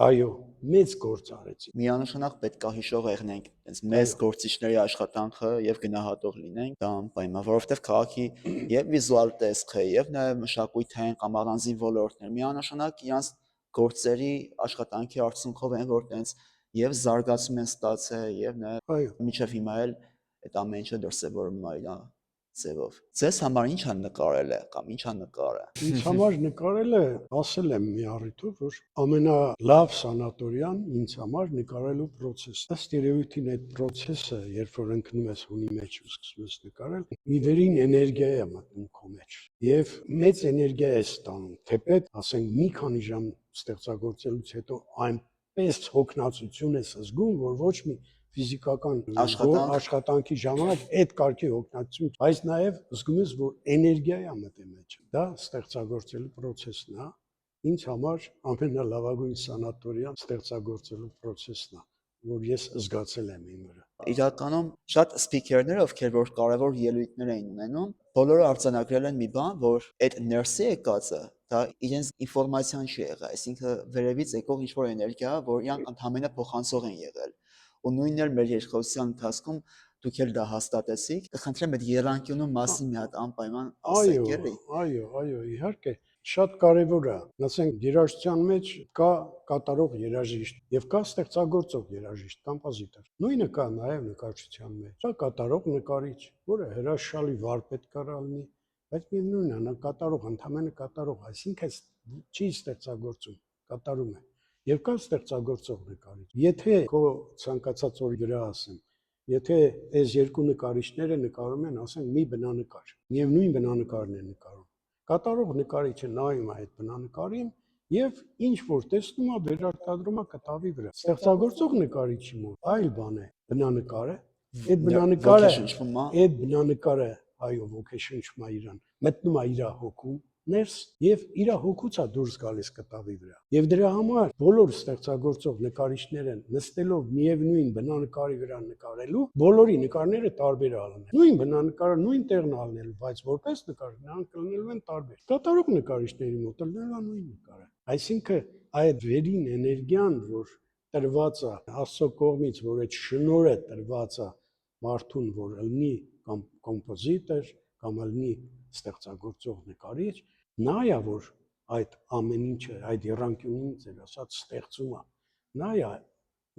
այո, մեծ գործ արեցի։ Միանշանակ պետք է հիշող եղնենք այս մեծ գործիչների աշխատանքը եւ գնահատող լինենք, դա անպայման, որովհետեւ քաղաքի եւ վիզուալ տեսքը եւ նաեւ մշակութային կամ առանձին ոլորտներ միանշանակ իրանց գործերի աշխատանքի արդյունքով են, որ տենց եւ զարգացում են ստացել եւ նաեւ մինչեւ հիմա էլ այդ ամեն ինչը դրսևորվում է իր ձևով։ Ձեզ համար ինչ է նկարելը կամ ինչ է նկարը։ Ինձ համար նկարելը, ասել եմ մի առիթով, որ ամենալավ սանատորիան ինձ համար նկարելու process-ն է։ Ըստ երևույթին այդ process-ը, երբ որ ընկնում ես հունի մեջ ու սկսում ես նկարել, մի վերին էներգիա է մտնում քո մեջ։ Եվ մեծ էներգիա է ստանում, թեպետ, ասենք, մի քանի ժամ ստեղծագործելուց հետո այնպես հոգնածություն ես զգում, որ ոչ մի ֆիզիկական աշխատանքի ժամանակ այդ կարգի հոգնածություն, բայց նաև զգում ես, որ էներգիա է մտել մեջ։ Դա ստեղծագործելու process-ն է։ Ինձ համար ամենալավագույն սանատորիան ստեղծագործելու process-ն է, որ ես զգացել եմ իմ վրա։ Իրականում շատ սփիքերներ, ովքեր որ կարևոր ելույթներ էին ունենում, բոլորը արձանագրել են մի բան, որ այդ ներսի եկածը դա իրենց ինֆորմացիան չի եղել, այսինքն վերևից եկող ինչ-որ էներգիա, որ իրանք ընդհանրապես փոխանցող են եղել։ Ու նույնն էլ մեր երկխոսության ընթացքում դուք էլ դա հաստատեցիք։ Կխնդրեմ այդ եռանկյունու մասին մի հատ անպայման ասեք, էլի։ Այո, իհարկե, շատ կարևոր է։ Ասենք երաժշտության մեջ կա կատարող երաժիշտ եւ կա ստեղծագործող երաժիշտ, կոմպոզիտոր։ Նույնը կա նաեւ նկարչության մեջ։ Կա կատարող նկարիչ, որը հրաշալի վարպետ կարող լինի, բայց միևնույնն է, նա կատարող, ընդհանրապես կատարող, այսինքն չի ստեղծագործում, կատարում է։ Եվ կա ստեղծագործող նկարիչ։ Եթե քո ցանկացած օրի վրա ասեմ, եթե այս երկու նկարիչները նկարում են, ասենք, մի բնանկար, միևնույն բնանկարն են նկարում, կատարող նկարիչը նայում է այդ բնանկարին եւ ինչ որ տեսնում է, վերարտադրում է կտավի վրա։ Ստեղծագործող նկարիչի մոտ այլ բան է բնանկարը, այդ բնանկարը, ոգեշնչվում է։ այդ բնանկարը, այո, ոգեշնչում է իրան, մտնում է իր հոգու ներս եւ իր հոգուց է դուրս գալիս կտավի վրա։ Եվ դրա համար բոլոր ստեղծագործող նկարիչները նստելով միևնույն բնանկարի վրա նկարելու, բոլորի նկարները տարբեր ալնեն։ Նույն բնանկարը նույն տեղն ալնելու, բայց որպես նկար նրանք կլինելու են տարբեր։ Կատարող նկարիչների մոտ լինելու է նույն նկարը։ Այսինքն այդ վերին էներգիան, որ տրված է Աստծո կողմից, որ այդ շնորհը տրված է մարդուն, որ լինի կամ կոմպոզիտոր, կամ լինի ստեղծագործող նկարիչ, նա է, որ այդ ամեն ինչը, այդ երանգյունին ձեր ասած ստեղծում է, նա է,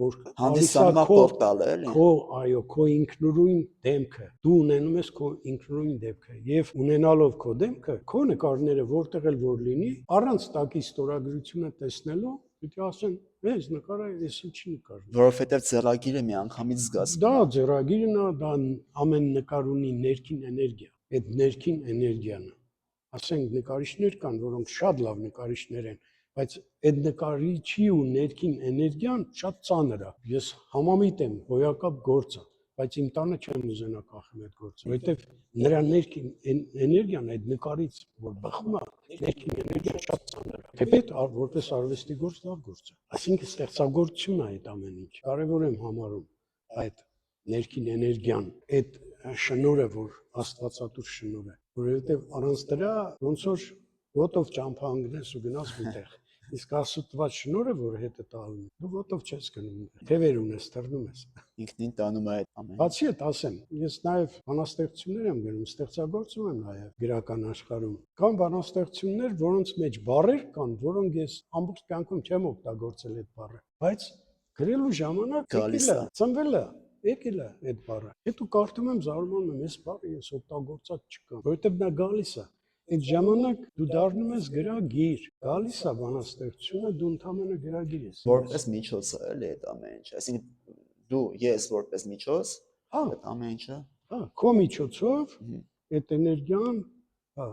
որ Հանդիսանում է պորտալը, էլի։ քո, այո, քո ինքնուրույն դեմքը, դու ունենում ես քո ինքնուրույն դեմքը, եւ ունենալով քո դեմքը, քո նկարները որտեղ էլ որ լինի, առանց տակի ստորագրությունը տեսնելու, պիտի ասեն, այս նկարը էս ինչի նկարն է։ Որովհետև ձեռագիրը միանգամից զգացվում Դա է։ ձեռագիրն է, դա ամեն նկար ունի ներքին էներգիա, այդ ներքին էներգիան է։ Ասենք նկարիչներ կան, որոնք շատ լավ նկարիչներ են, բայց այդ նկարիչի ու ներքին էներգիան շատ ծանր է։ Ես համամիտ եմ, հոյակապ գործ է, բայց իմ տանը չեմ ուզենա կախեմ այդ գործը, որովհետև նրա ներքին էներգիան այդ նկարից, որ բխում է, ներքին էներգիան շատ ծանր է։ Թեպետ որպես արվեստի գործ լավ գործ է։ Այսինքն ստեղծագործությունն է այդ ամեն ինչ։ Կարևոր եմ համարում այդ ներքին էներգիան, այդ շնորհը, որ աստվածատուր շնորհ է, որովհետև առանց դրա ոնց որ ոտով ճամփա ընկնես ու գնաս միտեղ։ Իսկ աստված շնորհը, որ հետը տալու, դու ոտով չես գնում, թևեր ունես, թռնում ես։ Ինքնին տանում է այդ ամենը։ Բացի այդ ասեմ, ես նաև բանաստեղծություններ եմ գրում, ստեղծագործում եմ նաև գրական աշխարհում։ Կան բանաստեղծություններ, որոնց մեջ բառեր կան, որոնք ես ամբողջ կյանքում չեմ օգտագործել այդ բառը, բայց գրելու ժամանակ Գալիս եկել է, է։ ծնվել է, եկել է այդ բառը։ Հետո կարդում եմ, զարմանում եմ, այս բառը ես օգտագործած չկա, որովհետև նա գալիս է։ Այդ ժամանակ դու դառնում ես գրագիր, գալիս է բանաստեղծությունը, դու ընդհանրապես գրագիր ես։ Որպես միջոց է, էլի այդ ամեն ինչը։ Այսինքն դու ես որպես միջոց, Հա, այդ ամեն ինչը։ հա, քո միջոցով այդ էներգիան, հա,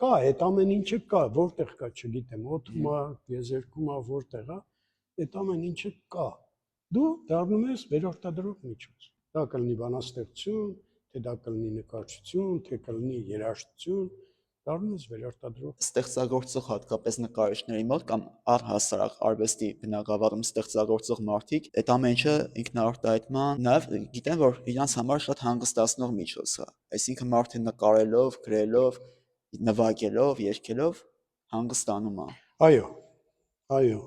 կա, այդ ամեն ինչը կա, որտեղ կա, չգիտեմ, օդում է, եզերքում է, որտեղ է, այդ ամեն ինչը կա։ Դու դառնում ես վերարտադրող միջոց։ Դա կլինի բանաստեղծություն, թե դա կլինի նկարչություն, թե կլինի երաժշտություն, դառնում ես վերարտադրող։ Ստեղծագործող հատկապես նկարիչների մոտ կամ առհասարակ արվեստի բնագավառում ստեղծագործող մարդիկ այդ ամեն ինչը ինքնարտահայտման նաև գիտեն, որ իրանց համար շատ հանգստացնող միջոց է։ Այսինքն մարդը նկարելով, գրելով, նվագելով, երգելով հանգստանում է։ Այո, այո,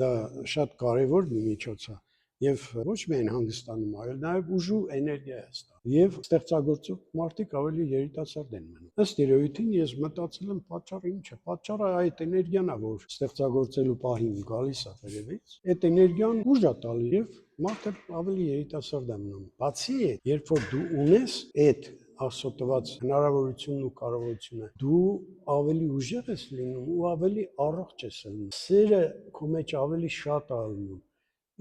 դա շատ կարևոր մի միջոց է եւ ոչ միայն հանգստանում, այլ նաեւ ուժու էներգիա է ստանում։ Եվ ստեղծագործող մարդիկ ավելի երիտասարդ են մնում։ Ըստ երևույթին ես մտածել եմ պատճառը ինչ է։ Պատճառը այդ էներգիան է, որ ստեղծագործելու պահին գալիս է վերևից։ Այդ էներգիան ուժ է տալի եւ մարդը ավելի երիտասարդ է մնում։ Բացի այդ, երբ որ դու ունես այդ Աստծո տված հնարավորությունն ու կարողությունը, դու ավելի ուժեղ ես լինում ու ավելի առողջ ես լինում։ Սերը քո մեջ ավելի շատ է լինում։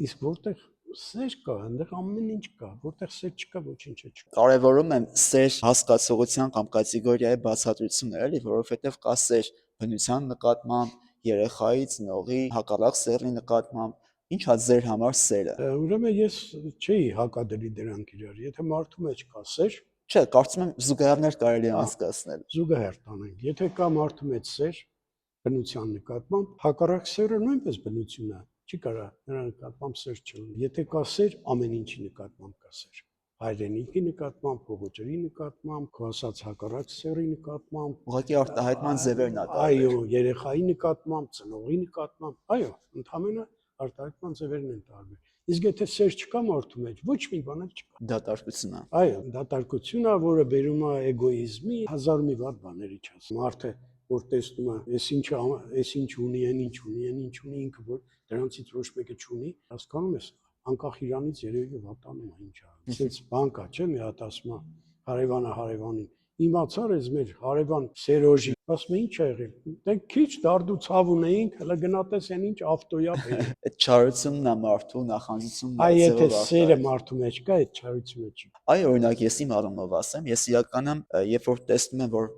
Իսկ որտեղ սեր կա, այնտեղ ամեն ինչ կա, որտեղ սեր չկա, ոչինչ չկա։ Կարևորում եմ սեր հասկացողության կամ կատեգորիայի բացատրությունը, էլի, որովհետև կա սեր բնության նկատմամբ, երեխայի, ծնողի, հակառակ սեռի նկատմամբ, ի՞նչ է ձեր համար սերը։ Ուրեմն ես չէի հակադրի դրանք իրար։ Եթե մարդու մեջ կա սեր, Չէ, կարծում եմ զուգահեռներ կարելի է անցկացնել։ զուգահեռ տանենք։ Եթե կա մարդու մեջ սեր բնության նկատմամբ, հակառակ սերը նույնպես բնություն է։ Չի կարա նրա նկատմամբ սեր չլինի։ Եթե կա սեր, ամեն ինչի նկատմամբ կա սեր։ Հայրենիքի նկատմամբ, փողոջերի նկատմամբ, քո ասած հակառակ սերի նկատմամբ, Ուղղակի արտահայտման ձևերն է տարբեր։ այո, երեխայի նկատմամբ, ծնողի նկատմամբ, այո, ընդհանրապես արտահայտման ձևերն են տարբեր։ Իսկ եթե սեր չկա մարդու մեջ, ոչ մի բան էլ չկա։ Դատարկություն է։ Այո, դատարկությունն է, որը բերում է էգոիզմի, հազար մի վատ բաների չաս։ Մարդը, որ տեսնում է, այս ինչ ունի, այն ինչ ունի, այն ինչ ունի, ինքը որ դրանցից ոչ մեկը չունի, հասկանում ես, անկախ իրանից երևի վատանում է ինչ է։ Այսինքն բան կա, չէ՞, մի հատ ասում է հարևանը հարևանին, իմացար ես մեր հարևան Սերոժի, ասում է ինչ ա եղել։ Դե քիչ դարդու ցավ ունեինք, հələ գնատես այն ինչ ավտոյա բերի։ Այդ չարությունն է մարդու նախանձությունն Այ է եթե ձևով սերը արտահայտ։ մարդու մեջ կա, այդ չարությունը չի։ Այ օրինակ ես իմ առումով ասեմ, ես իրականում երբ որ տեսնում եմ, որ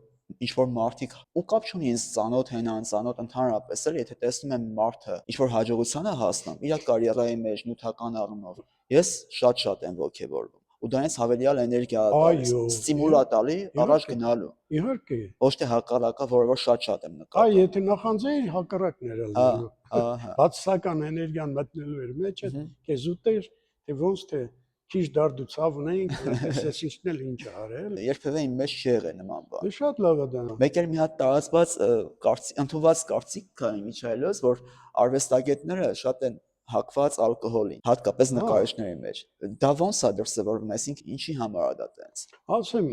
ինչ որ մարդիկ ու կապ չունի ինձ ծանոթ են, անծանոթ, ընդհանրապես էլ եթե տեսնում եմ մարդը ինչ որ հաջողության է հասնում իր կարիերայի մեջ նյութական առումով, ես շատ եմ ոգևորվում ու դրանից հավելյալ էներգիա է տալիս, Այո, ստիմուլ է տալի առաջ իհարկե, գնալու, իհարկե։ ոչ թե հակառակը, որը որ շատ եմ Այ նկատում։ եթե նախանձեիր հակառակն էր Հա, լինելու։ ահա։ Բացասական էներգիան մտնելու էր մեջ, քեզ ուտեր, թե ոնց թե քիչ դարդու ցավ ունեինք, տեսես ինչն էլ ինչ արել։ Երբևէ իմ մեջ չի եղել նման բան։ Դե շատ լավ է դա։ Մեկ էլ մի հատ տարածված ընդունված կարծիք կա միջայլոց, որ արվեստագետները շատ են հակված ալկոհոլին, հատկապես նկարիչների մեջ։ Դա ոնց է դրսևորվում, այսինքն ինչի համար է դա տենց։ Ասեմ,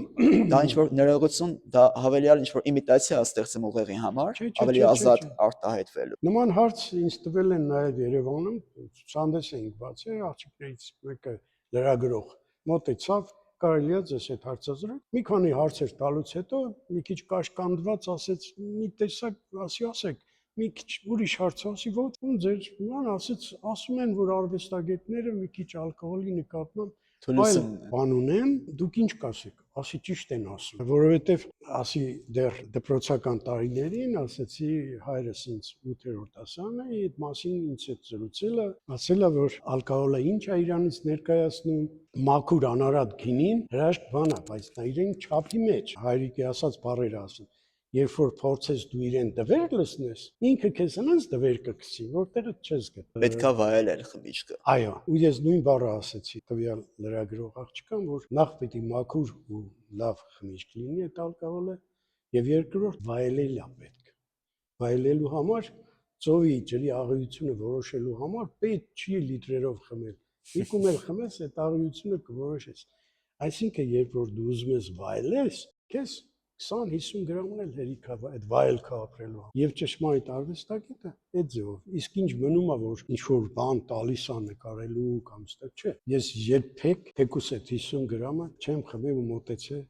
Դա ինչ որ ներողություն, դա հավելյալ ինչ որ իմիտացիա է ստեղծում ուղեղի համար, ավելի ազատ արտահայտվելու։ նման հարց ինձ տվել են նաև Երևանում, ցուցանես էինք բացի, աղջիկներից մեկը լրագրող մոտեցավ, կարելի է ձեզ այդ հարցազրույց։ Մի քանի հարցեր տալուց հետո մի քիչ կաշկանդված ասեց, մի տեսակ, ասեք, մի քիչ ուրիշ հարց ասի, ոչ, ում ձեր, ման ասեց, ասում են, որ արվեստագետները մի քիչ ալկոհոլի նկատմամբ այլ բան ունեն, դուք ինչ կասեք, ասի ճիշտ են ասում, որովհետև ասի դեռ դպրոցական տարիներին ասեցի հայրս ինձ 8-րդ դասան է, այդ մասին ինձ հետ զրուցել է, ասել է, որ ալկոհոլը ինչ է իրանից ներկայացնում, մաքուր անարատ գինին հրաշք բան է, բայց նա իրեն չափի մեջ, հայրիկի ասած բառերը ասում, երբ որ փորձես դու իրեն դվեր լցնես, ինքը քեզ հենց դվեր կգցի, որտեղ չես գտել։ Պետքա վայելել խմիչքը։ Այո, ու ես նույն բառը ասեցի տվյալ լրագրող աղջկան, որ նախ պետք է մաքուր ու լավ խմիչք լինի այդ ալկոհոլը, եւ երկրորդ վայելել է պետք։ Վայելելու համար ծովի ջրի աղյությունը որոշելու համար պետք չի լիտրերով խմել։ Իկում էլ խմես, այդ աղյությունը կորոշես։ Այսինքն, երբ որ դու ուզում ես վայելես, քեզ 20-50 գրամն էլ հերիք է այդ վայելքը ապրելու։ Եվ ճշմարիտ արվեստագետը այդ ձևով։ Իսկ ինչ մնում է, որ ինչ որ բան տալիս է նկարելու կամ ստեղ չէ։ Ես երբեք թեկուս այդ 50 գրամը չեմ խմել ու մոտեցել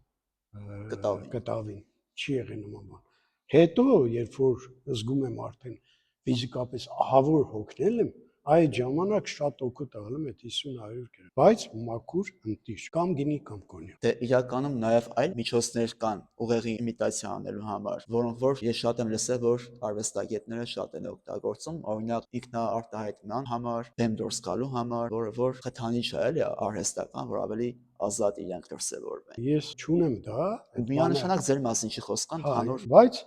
կտավին։ Չի եղել նման բան։ Հետո, երբ որ զգում եմ արդեն ֆիզիկապես ահավոր հոգնել եմ, այդ ժամանակ շատ օգուտ ալում այդ 50-100 գրամ, բայց մաքուր ընտիր կամ գինի կամ կոնյակ։ Դե իրականում նաև այլ միջոցներ կան ուղեղի իմիտացիա անելու համար, որոնք որ ես շատ եմ լսել, որ արվեստագետները շատ են օգտագործում, օրինակ ինքնաարտահայտման համար, դեմ դուրս գալու համար, որը որ խթանիչ է, էլի արհեստական, որ ավելի ազատ իրենք դրսևորվեն։ Ես չունեմ դա, Միանշանակ ձեր մասին չի խոսք, ընդհանուր, բայց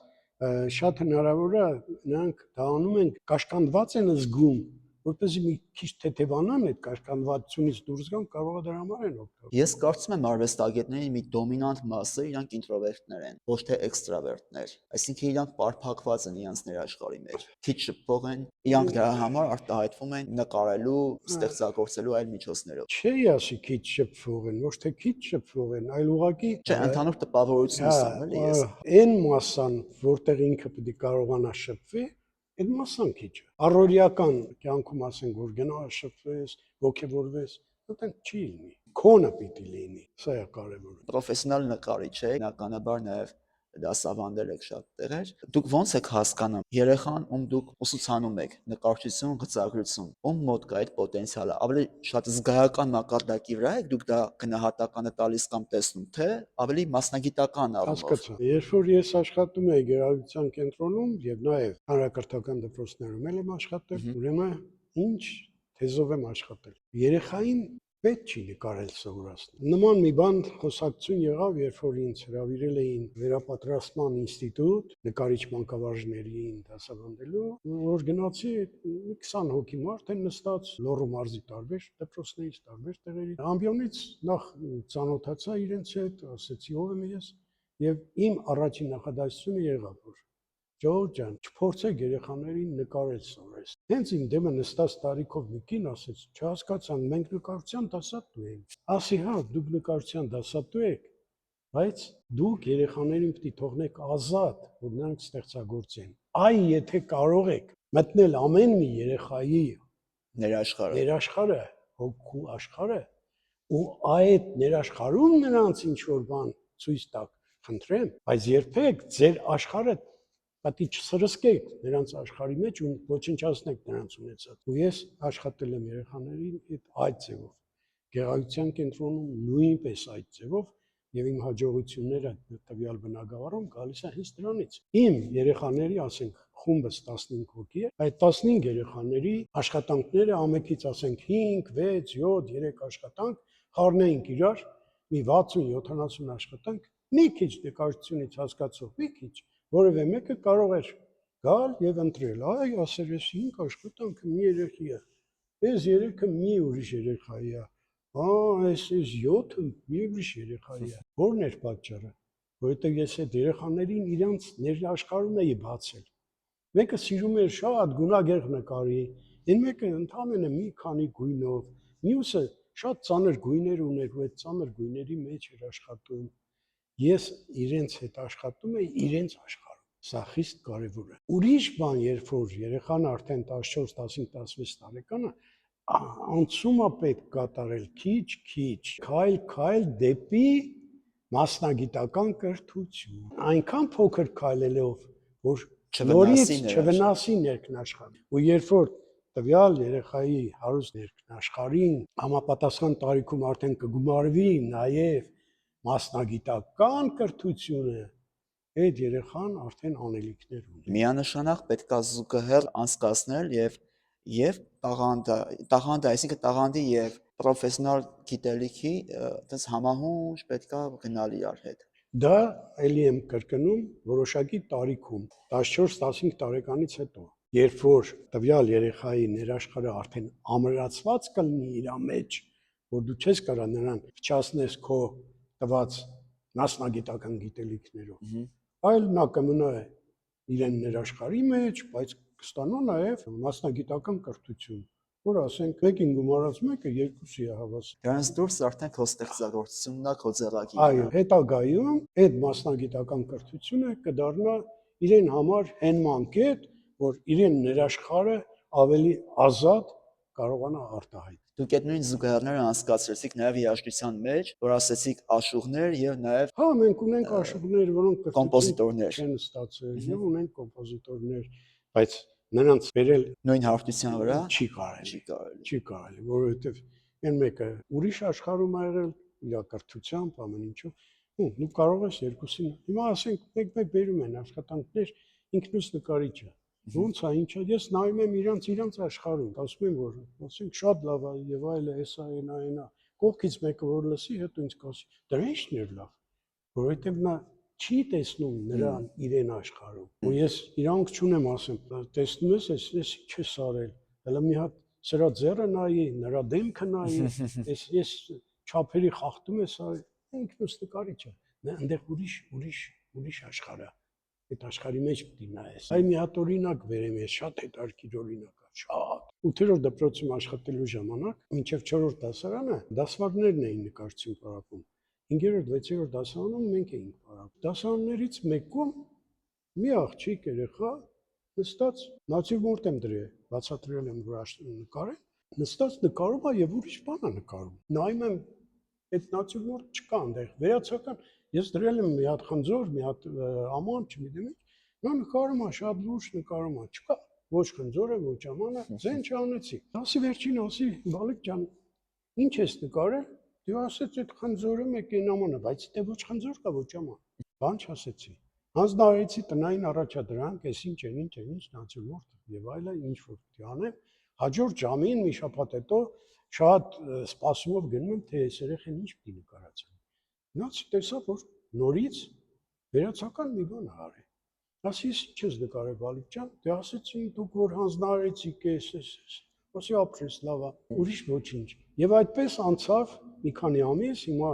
շատ հնարավոր է նրանք դա անում են, կաշկանդված են զգում, որպեսզի մի քիչ թեթևանան այդ կաշկանդվածությունից դուրս գան, կարող է դրա համար են օգտագործում։ Ես կարծում եմ արվեստագետների մի դոմինանտ մասը իրանք ինտրովերտներ են, ոչ թե էքստրավերտներ։ Այսինքն իրանք պարփակված են իրանք ներաշխարհի մեջ, քիչ շփող են, իրանք դրա համար արտահայտվում են նկարելու, ստեղծագործելու այլ միջոցներով։ Չի ասի քիչ շփող են, ոչ թե քիչ շփող են, այլ ուղղակի Չէ, ընդհանուր տպավորություն ասեմ, էլի ես։ Այն մասան, որտեղ ինքը պետք է կարողանա շփվել, այդ մասան քիչ է։ Առօրյական կյանքում ասենք, որ գնաս շփվես, ոգևորվես, դա չի լինի։ Քոնը պիտի լինի, սա է կարևորը։ Պրոֆեսիոնալ նկարիչ է, բնականաբար նաև դասավանդել եք շատ տեղեր։ Դուք ոնց եք հասկանում երեխան, ում դուք ուսուցանում եք նկարչություն, գծագրություն, ում մոտ կա այդ պոտենցիալը, ավելի շատ զգայական մակարդակի վրա եք դուք դա գնահատականը տալիս կամ տեսնում, թե ավելի մասնագիտական առումով։ Հասկացա։ Երբ որ ես աշխատում եի գերագիտության կենտրոնում եւ նաեւ հանրակրթական դպրոցներում եմ աշխատել, ուրեմն ինչ թեզով եմ աշխատել։ Երեխային պետք չի նկարել սովորացնել։ Նման մի բան խոսակցություն եղավ, երբ որ ինձ հրավիրել էին վերապատրաստման ինստիտուտ նկարիչ մանկավարժներին դասավանդելու, որ գնացի 20 հոգի մարդ են նստած Լոռու մարզի տարբեր դպրոցներից, տարբեր տեղերից։ Ամբիոնից նախ ծանոթացա իրենց հետ, ասեցի ով եմ ես, եւ իմ առաջին նախադասությունը եղավ, որ Ջորջ ջան, չփորձեք երեխաներին նկարել սովորես։ Հենց իմ դեմը նստած տարիքով մի կին ասեց, չհասկացանք, մենք նկարչության դասատու ենք։ Ասի, հա, դուք նկարչության դասատու եք, բայց դուք երեխաներին պետք է թողնեք ազատ, որ նրանք ստեղծագործեն։ Այ եթե կարող եք մտնել ամեն մի երեխայի ներաշխարը, հոգու աշխարհը, ու այդ ներաշխարհում նրանց ինչ որ բան ցույց տաք, խնդրեմ, բայց երբեք ձեր աշխարհը պատի չսրսկեք նրանց աշխարհի մեջ ու ոչնչացնեք նրանց ունեցած։ Ու ես աշխատել եմ երեխաների հետ այդ ձևով, գեղարվեստական կենտրոնում նույնպես այդ ձևով եւ իմ հաջողությունները տվյալ բնակավարում գալիս է հենց դրանից։ Իմ երեխաների, ասենք, խումբս 15 հոգի է, այդ 15 երեխաների աշխատանքները ամենից ասենք 5, 6, 7, 3 աշխատանք խառնեինք իրար, մի 60-70 աշխատանք, մի քիչ նկարչությունից հասկացող, մի քիչ, որևէ մեկը կարող էր գալ եւ ընտրել, այ ասել ես 5 աշխատանքը մի երեխի է, այս 3-ը մի ուրիշ երեխայի է, այս 7-ը մի ուրիշ երեխայի է։ Որն էր պատճառը, որովհետեւ ես այդ երեխաներին իրանց ներաշխարհում էի բացել։ Մեկը սիրում էր շատ գունագեղ նկարի, այն մեկը ընդամենը մի քանի գույնով, մյուսը շատ ծանր գույներ ուներ, ու այդ ծանր գույների մեջ էր աշխատում։ Ես իրենց հետ աշխատում էի իրենց աշխարհում։ Սա խիստ կարևոր է։ Ուրիշ բան, երբ որ երեխան արդեն 14, 15, 16 տարեկան է, անցումը պետք կատարել քիչ, քայլ դեպի մասնագիտական կրթություն։ Այնքան փոքր քայլելով, որ նորից չվնասի ներքնաշխարհին։ Ու երբ որ տվյալ երեխայի հարուստ ներքնաշխարհին համապատասխան տարիքում արդեն կգումարվի նաև մասնագիտական կրթությունը, այդ երեխան արդեն անելիքներ ունի։ Միանշանակ պետք է զուգահեռ անցկացնել եւ տաղանդը, այսինքն տաղանդի եւ պրոֆեսիոնալ գիտելիքի այդպես համահունչ պետք է գնալ իրար հետ։ Դա ելի եմ կրկնում որոշակի տարիքում 14-15 տարեկանից հետո, երբ որ տվյալ երեխայի ներաշխարհը արդեն ամրացված կլինի իր մեջ, որ դու չես կարող նրան փչացնես քո տված մասնագիտական գիտելիքներով, այլ նա կմնա իրեն ներաշխարհի մեջ, բայց կստանա նաև մասնագիտական կրթություն, որ ասենք մեկին գումարած մեկը երկուսի է հավաս։ Դրանց դուրս արդեն քո ստեղծագործությունն է, քո ձեռագիրը։ Այո, հետագայում այդ մասնագիտական կրթությունը կդառնա իրեն համար հենման կետ, որ իրեն ներաշխարհը ավելի ազատ կարողանա արտահայտել։ Դուք այդ նույն զուգահեռները անցկացրեցիք նաև երաժշտության մեջ, որ ասեցիք աշուղներ եւ նաև Հա, մենք ունենք աշուղներ, որոնք կոմպոզիտորներ չեն ստացել, եւ ունենք կոմպոզիտորներ, բայց նրանց վերել նույն հարթության վրա չի կարելի, չի կարելի, որովհետեւ այն մեկը ուրիշ աշխարհում ա եղել իր կրթությամբ, ամեն ինչով, ու դու կարող ես երկուսին։ Հիմա ասենք մեկ բերում են աշխատանքներ, ինքնուս նկարիչ է։ Ոնց է, ինչա, ես նայում եմ իրանց աշխարհում, ասում եմ, որ ասենք շատ լավ է եւ այլը, էսա, այնա, կողքից մեկը որ լսի, հետո ինձ կասի, դրա ի՞նչն էր լավ, որովհետեւ նա չի տեսնում նրան իրեն աշխարհում։ Ու ես իրանք չունեմ ասեմ, տեսնում ես, ես ինչ ես արել, հələ մի հատ սրա ձեռը նայի, նրա դեմքը նայի, ես չափերի խախտում ես, ինքնուս նկարիչ է, այնտեղ ուրիշ աշխարհ է։ Այդ աշխարհի մեջ պիտի նայես։ Այ մի հատ օրինակ վերեմ, ես շատ հետաքրքիր օրինակ է, շատ։ 8-րդ դպրոցում աշխատելու ժամանակ, մինչև 4-րդ դասարանը դասվարներն էին նկարչություն պարապում։ 5-րդ, 6-րդ դասարանում մենք էինք պարապում։ Դասարաններից մեկում մի աղջիկ երեխա նստած նատյուրմորտ եմ դրել, բացատրել եմ, որ նկարել, նստած նկարում է եւ ուրիշ բան է նկարում։ Նայում եմ, այդ նատյուրմորտ չկա այնտեղ, վերացական ես դրել եմ մի հատ խնձոր, մի հատ աման, չգիտեմ ինչ, նա նկարում է, շատ լուրջ նկարում է, չկա ոչ խնձորը, ոչ ամանը, ձեն չանեցի։ Ասի վերջին, ասի Բալիկ ջան, ինչ ես նկարել։ Դու ասեց այդ խնձորը մեկ այն ամանը, բայց դե ոչ խնձոր կա, ոչ աման։ Բան չասեցի։ Հանձնարարեցի տնային առաջադրանք, այս ինչ նատյուրմորտ եւ այլը, ինչ որ պիտի անեմ։ Հաջորդ ժամին մի շաբաթ հետո շատ սպասումով գնում եմ, թե այս երեխան ինչ պիտի նկարացնի։ Նա տեսա, որ նորից վերացական մի բան արի։ Ասի, ինչ ես նկարել Բալիկ ջան, դե ասեցին դուք որ հանձնարարեցիք էս։ Ասի ապրես լավ է, ուրիշ ոչինչ։ Եվ այդպես անցավ մի քանի ամիս, հիմա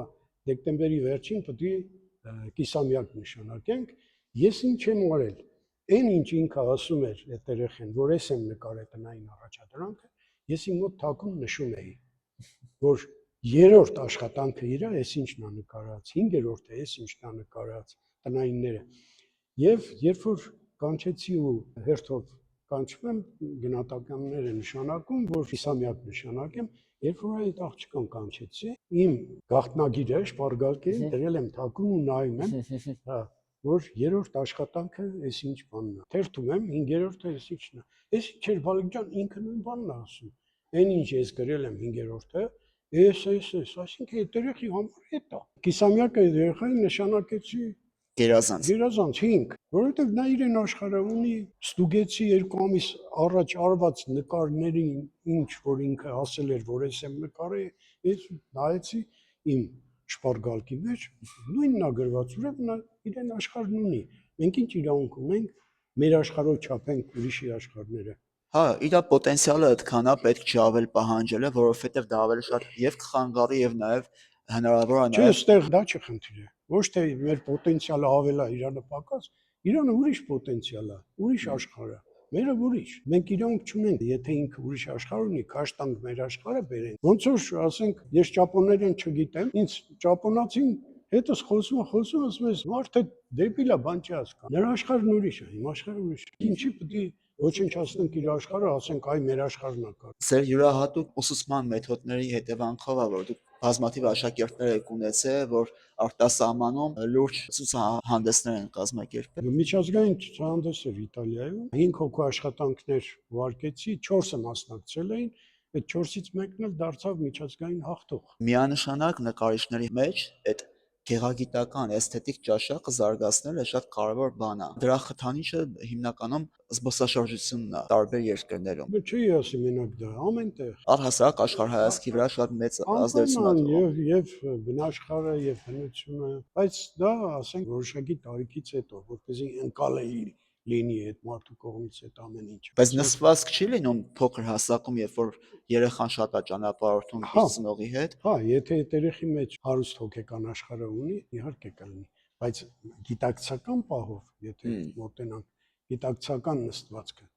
դեկտեմբերի վերջին պետք է կիսամյակ նշանակենք, ես ինչ եմ արել։ Այն ինչ ինքը ասում էր այդ երեխան, որ ես եմ նկարել տնային առաջադրանքը, ես իմ մոտ թաքուն նշում էի, որ երրորդ աշխատանքը իրա, ես ինչն է նկարած, 5-րորդը ես ինչն է նկարած, տնայինները։ Եվ երբ որ կանչեցի ու հերթով կանչում եմ գնահատականները նշանակում, որ 20-ամյակ նշանակեմ, երբ որ այդ աղջկան կանչեցի, իմ գաղտնագիրը շպարգարկին դրել եմ թակում ու նայում եմ, հա, որ երրորդ աշխատանքը էս ինչ բանն է։ Թերթում եմ 5-րդը էս ինչն է։ Էս ինչ էր Վալիկ ջան, ինքը նույն բանն է ասում։ Այն ինչ ես գրել եմ 5-րդը, էս, այսինքն այդ երեխի համար է դա։ 20-ամյակը երեխային նշանակեցի Գերազանց։ Գերազանց 5, որովհետև նա իրեն աշխարհը ունի, ստուգեցի 2 ամիս առաջ արված նկարներին, ինչ որ ինքը ասել էր, որ ես եմ նկարել, ես նայեցի իմ շպարգալքի մեջ, նույնն է գրված, ուրեմն նա իրեն աշխարհն ունի։ Մենք ինչ իրավունք ունենք մեր աշխարհով չափենք ուրիշի աշխարհները։ Հա, իր պոտենցիալը այդքան է, պետք չի ավել պահանջելը, որովհետև դա ավելի շատ եւ կխանգարի եւ նաեւ հնարավոր է Չէ, նաեւ այստեղ դա չի խնդիրը։ Ոչ թե մեր պոտենցիալը ավել է իրանը պակաս, իրանը ուրիշ պոտենցիալ է, ուրիշ աշխարհ է։ Մերը ուրիշ։ Մենք իրենք չունենք, եթե ինքը ուրիշ աշխարհ ունի, քաշտանք մեր աշխարհը բերենք։ Ոնց որ ասենք, ես ճապոներեն չգիտեմ, ինձ ճապոնացին հետս խոսում, ասում ես, մարդը դեպիլ է, բան չի հասկանում։ Նրա աշխարհն ուրիշ է, իմ աշխարհը ուրիշ է։ Ինչի՞ պետք է ոչնչացնենք իր աշխարհը, ասենք, այ մեր աշխարհն է կար։ Ձեր յուրահատուկ ուսուցման մեթոդների հետևանքով է, որ դուք բազմաթիվ աշակերտներ եք ունեցել, որ արտասահմանում լուրջ ցուցահանդեսներ են կազմակերպել։ Միջազգային ցուցահանդես էր Իտալիայում, 5 հոգու աշխատանքներ ուղարկեցի, 4-ը մասնակցել էին, այդ 4-ից մեկն էլ դարձավ միջազգային հաղթող։ Միանշանակ նկարիչների մեջ այդ գեղագիտական էսթետիկ ճաշակը զարգացնելը շատ կարևոր բան է։ Դրա խթանիչը հիմնականում զբոսաշրջությունն է տարբեր երկրներում։ Չի ասի մենակ դա, ամենտեղ։ Առհասարակ աշխարհայացքի վրա շատ մեծ ազդեցություն է Անպայման թողնում։ եւ բնաշխարհը եւ հնությունը, բայց դա ասենք որոշակի տարիքից հետո, որպեսզի ընկալելի լինի այդ մարդու կողմից այդ ամեն ինչը։ Բայց նստվածք չի լինում փոքր հասակում, երբ որ երեխան շատ է ճանապարհորդում իր ծնողի հետ։ Հա, եթե այդ երեխի մեջ հարուստ հոգեկան աշխարհը ունի, իհարկե կլինի, բայց գիտակցական պահով, եթե մոտենանք գիտակցական նստվածքը,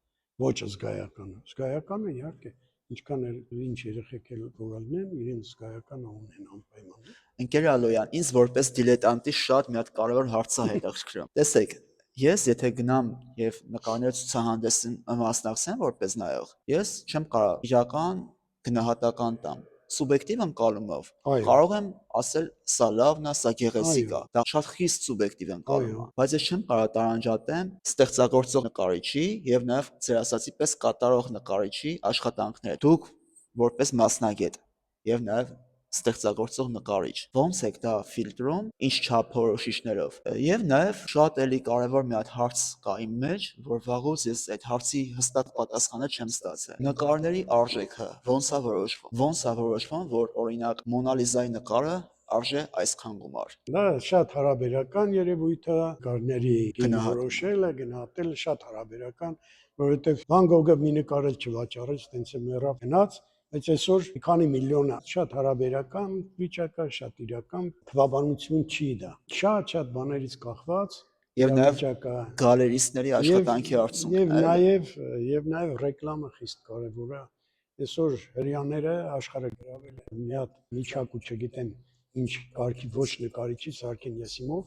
ոչ զգայականը, զգայականը իհարկե ինչքան ինչ երեխեք էլ որալնեն, իրենց զգայականը ունեն անպայման։ Ընկեր Ալոյան, ինձ որպես դիլետանտի շատ մի հատ կարևոր հարց է հետաքրքրում։ Տեսեք, ես եթե գնամ եւ նկարներ ցուցահանդեսին մասնակցեմ որպես նայող, ես չեմ կարող իրական գնահատական տամ։ Սուբյեկտիվ ընկալումով կարող եմ ասել սա լավն է, սա գեղեցիկ է։ Դա շատ խիստ սուբյեկտիվ ընկալում է, բայց ես չեմ կարող տարանջատեմ ստեղծագործող նկարիչի եւ նաեւ ձեր ասացի պես կատարող նկարիչի աշխատանքները։ Դուք որպես մասնագետ եւ նաեւ ստեղծագործող նկարիչ ոնց եք դա ֆիլտրում, ինչ չափորոշիչներով։ Եվ նաև շատ էլի կարևոր մի հատ հարց կա իմ մեջ, որ վաղուց ես այդ հարցի հստակ պատասխանը չեմ ստացել։ Նկարների արժեքը ոնց է որոշվում։ Ոնց է որոշվում, որ օրինակ Մոնա Լիզայի նկարը արժե այսքան գումար։ Դա շատ հարաբերական երևույթ է, նկարների գնահատելը, գնահատելը շատ հարաբերական, որովհետև Վան Գոգը մի նկարել չվաճառեց, տենց է մեռավ գնաց, բայց այսօր մի քանի միլիոն է, շատ հարաբերական վիճակ է, շատ իրական, թվաբանություն չի դա։ Շատ բաներից կախված Եվ նաև գալերիստների աշխատանքի արդյունքն է։ Եվ նաև ռեկլամը խիստ կարևոր է։ Այսօր հрьяաները աշխարհը գրավել են մի հատ միջակ ու չգիտեմ ինչ կարգի ոչ նկարիչի Սարգեն Եսիմով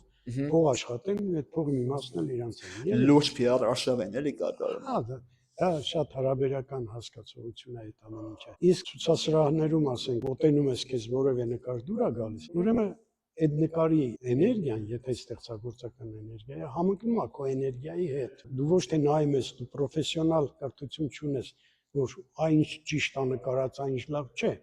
փող աշխատեն, այդ փողի մի մասն էլ իրանց է։ Լուրջ PR արշավ են էլի կատարում։ Հա, դա շատ հարաբերական հասկացողություն է այդ ամեն ինչը։ Իսկ ցուցասրահներում ասենք, մոտենում ես քեզ որևէ նկար դուր է գալիս, ուրեմն այդ նկարի էներգիան, եթե ստեղծագործական էներգիա է, համընկնում է քո էներգիայի հետ։ Դու ոչ թե նայում ես, դու պրոֆեսիոնալ կրթություն չունես, որ այն ճիշտ է նկարած, այն լավ չէ։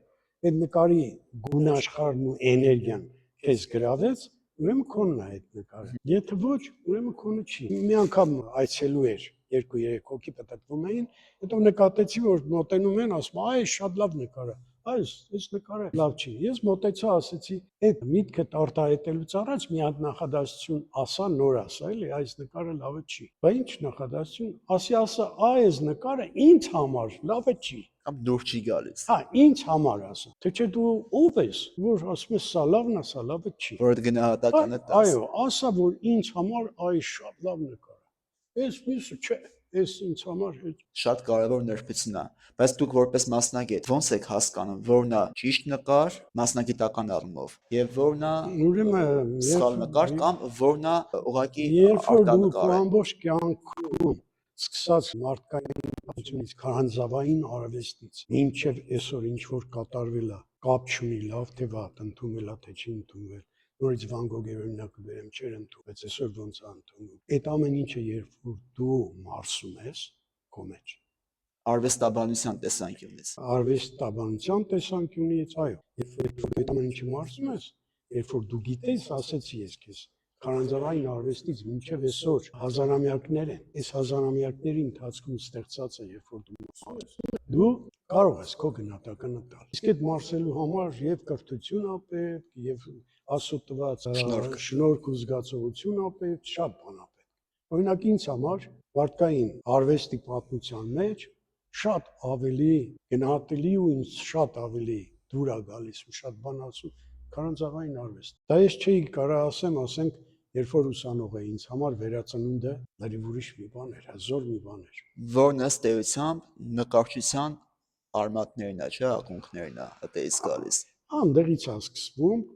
Այդ նկարի գունաշխարհն ու էներգիան քեզ գրավեց, ուրեմն քոնն է այդ նկարը։ Եթե ոչ, ուրեմն քոնը չի։ Մի անգամ այցելու էր 2-3 հոգի պատտվում էին, հետո նկատեցի, որ մոտենում են, ասում, այ շատ լավ նկար է։ Այս նկարը լավ չի։ Ես մոտեցա, ասեցի, այդ միտքը արտահայտելուց առաջ մի հատ նախադասություն ասա, նոր ասա, էլի, այս նկարը լավը չի։ Բա ինչ նախադասություն, ասա, այս նկարը ինձ համար լավը չի։ Կամ դուր չի գալիս։ Հա, ինձ համար ասա։ Թե չէ դու ով ես, որ ասում ես սա լավն է, սա լավը չի։ Որ գնահատականը տաս։ Այո, ասա, որ ինձ համար այս շատ լավ նկար է։ Այս մյուսը չէ, այս ինձ համար շատ կարևոր նրբություն է, բայց դուք որպես մասնագետ ոնց եք հասկանում, որն է ճիշտ նկար մասնագիտական առումով եւ որն է սխալ նկար կամ որն է ուղղակի երբ որ դու արտանկար է։ ամբողջ կյանքում Սկսած մարդկային պատմությունից, քարանձավային արվեստից, մինչև այսօր ինչ որ կատարվել է, կապ չունի լավ թե վատ, ընդունվել է թե չի ընդունվել։ Նորից Վան Գոգի օրինակը վերեմ, չէր ընդունվել, բայց այսօր ոնց է ընդունվում։ Այդ ամեն ինչը երբ որ դու մարսում ես քո մեջ, Արվեստաբանության տեսանկյունից։ արվեստաբանության տեսանկյունից, այո, երբ որ այդ ամեն ինչը մարսում ես, երբ որ դու գիտես, ասեցի ես քեզ, քարանձավային արվեստից մինչև այսօր հազարամյակներ են, այս հազարամյակների ընթացքում ստեղծած է, երբ որ դու մարսում ես, դու կարող ես քո գնահատականը տալ։ Իսկ այդ մարսելու համար եւ կրթություն ա պետք, եւ Աստծո տված շնորհք ու զգացողություն ա պետք, շատ բան ա պետք։ Օրինակ ինձ համար մարդկային արվեստի պատմության մեջ շատ ավելի գնահատելի ու ինձ շատ ավելի դուր ա գալիս ու շատ բան ասում քարանձավային արվեստ։ Դա ես չէի կարող ասեմ, ասենք, երբ որ ուսանող էի, ինձ համար վերածնունդը լրիվ ուրիշ մի բան էր, հզոր մի բան էր։ Որն ըստ էության նկարչության արմատներն է, չէ, ակունքներն է, այդտեղից գալիս։ Անդերից է սկսվում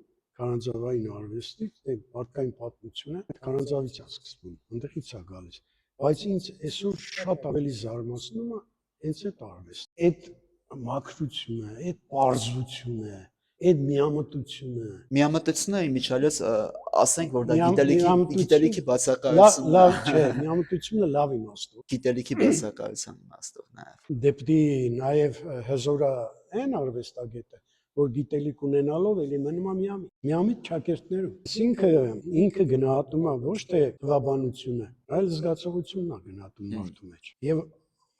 քարանձավային արվեստից, այդ մարդկային պատմությունը քարանձավից է սկսվում, անդերից է գալիս։ Բայց ինձ այսօր շատ ավելի զարմացնում է հենց այդ արվեստ, այդ մաքրությունը, այդ պարզությունը, այդ միամտությունը։ Միամտությունը իմիջիալից ասենք, որ դա Միամտություն- գիտելիքի բացակայություն Լավ չէ, միամտությունը լավ իմաստով։ գիտելիքի բացակայության իմաստով նաև։ Դեպի նաև հզորա այն արվեստագետը, որ գիտելիք ունենալով էլի մնում է միամիտ ճակերտներում։ Այսինքն ինքը գնահատում է ոչ թե թվաբանությունը, այլ զգացողությունն է գնահատում մարդու մեջ եւ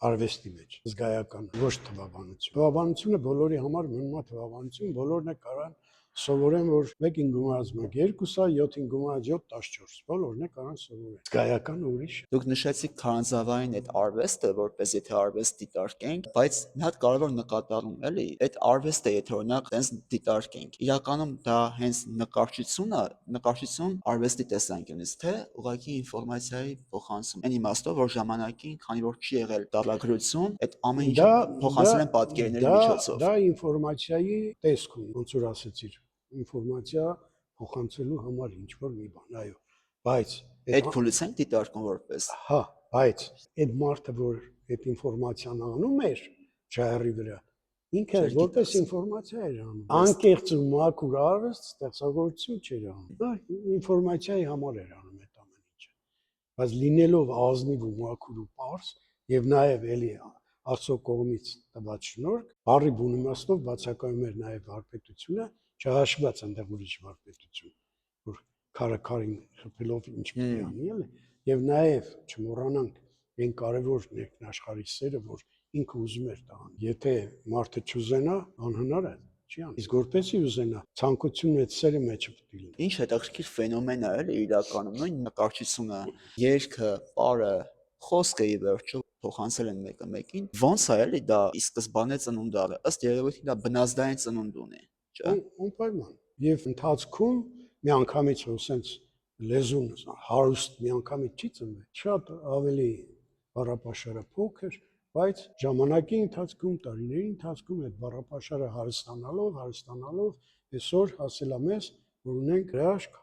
արվեստի մեջ, զգայական, ոչ թվաբանություն։ Թվաբանությունը բոլորի համար մնում է թվաբանություն, բոլորն է կարան սովորեն, որ 1-ին գումարած 1, 2-ը, 7-ին գումարած 7, 14, բոլորն է կարան սովորեն։ Զգայական ուրիշ։ Դուք նշեցիք քարանձավային այդ արվեստը, որպես եթե արվեստ դիտարկենք, բայց մի հատ կարևոր նկատառում էլի, այդ արվեստը եթե օրինակ հենց դիտարկենք, իրականում դա հենց նկարչություն արվեստի տեսանկյունից, թե ուղղակի ինֆորմացիայի փոխանցում։ Այն իմաստով, որ ժամանակին, քանի որ չի եղել դավադրություն, այդ ամեն ինչը փոխանցել են պատկերների միջոցով։ Դա ինֆորմացիայի տեսք ունի, ոնց որ ասեցիր, ինֆորմացիա փոխանցելու համար ինչ որ մի բան, այո, բայց Այդ փուլից են դիտարկում որպես։ հա, բայց այդ մարդը, որ այդ ինֆորմացիան անում էր ջահերի վրա, ինքը որպես ինֆորմացիա էր անում։ Անկեղծ ու մաքուր արվեստ ստեղծագործություն չէր անում։ Դա ինֆորմացիայի համար էր անում այդ ամեն ինչը։ Բայց լինելով ազնիվ ու մաքուր ու պարզ եւ նաեւ էլի Աստծո կողմից տված շնորհք, բարի բուն իմաստով բացակայում էր նաեւ վարպետությունը, չհաշված այնտեղ ուրիշ վարպետություն, որ քարաքարին խփելով ինչ պիտի անի, էլի, եւ նաեւ չմոռանանք այն կարևոր ներքնաշխարհի սերը, որ ինքը ուզում էր տան։ Եթե մարդը չուզենա, անհնար է, չի անի։ Իսկ որպեսի ուզենա, ցանկությունն այդ սերը մեջը պիտի լինի։ Ինչ հետաքրքիր ֆենոմեն է էլի իրականում, նույն նկարչությունը, երգը, պարը, խոսքը ի վերջո փոխանցել են մեկը մեկին։ Ոնց է էլի դա ի սկզբանե ծնունդ առը։ Ըստ երևույթի դա բնազդային ծնունդ ունի, չէ՞։ Անպայման։ Եվ ընթացքում միանգամից հոսենց լեզուն հարուստ միանգամից չի ծնվել։ Շատ ավելի բառապաշարը փոքր, բայց ժամանակի ընթացքում, տարիների ընթացքում այդ բառապաշարը հարստանալով այսօր հասել է մեզ, որ ունենք հրաշք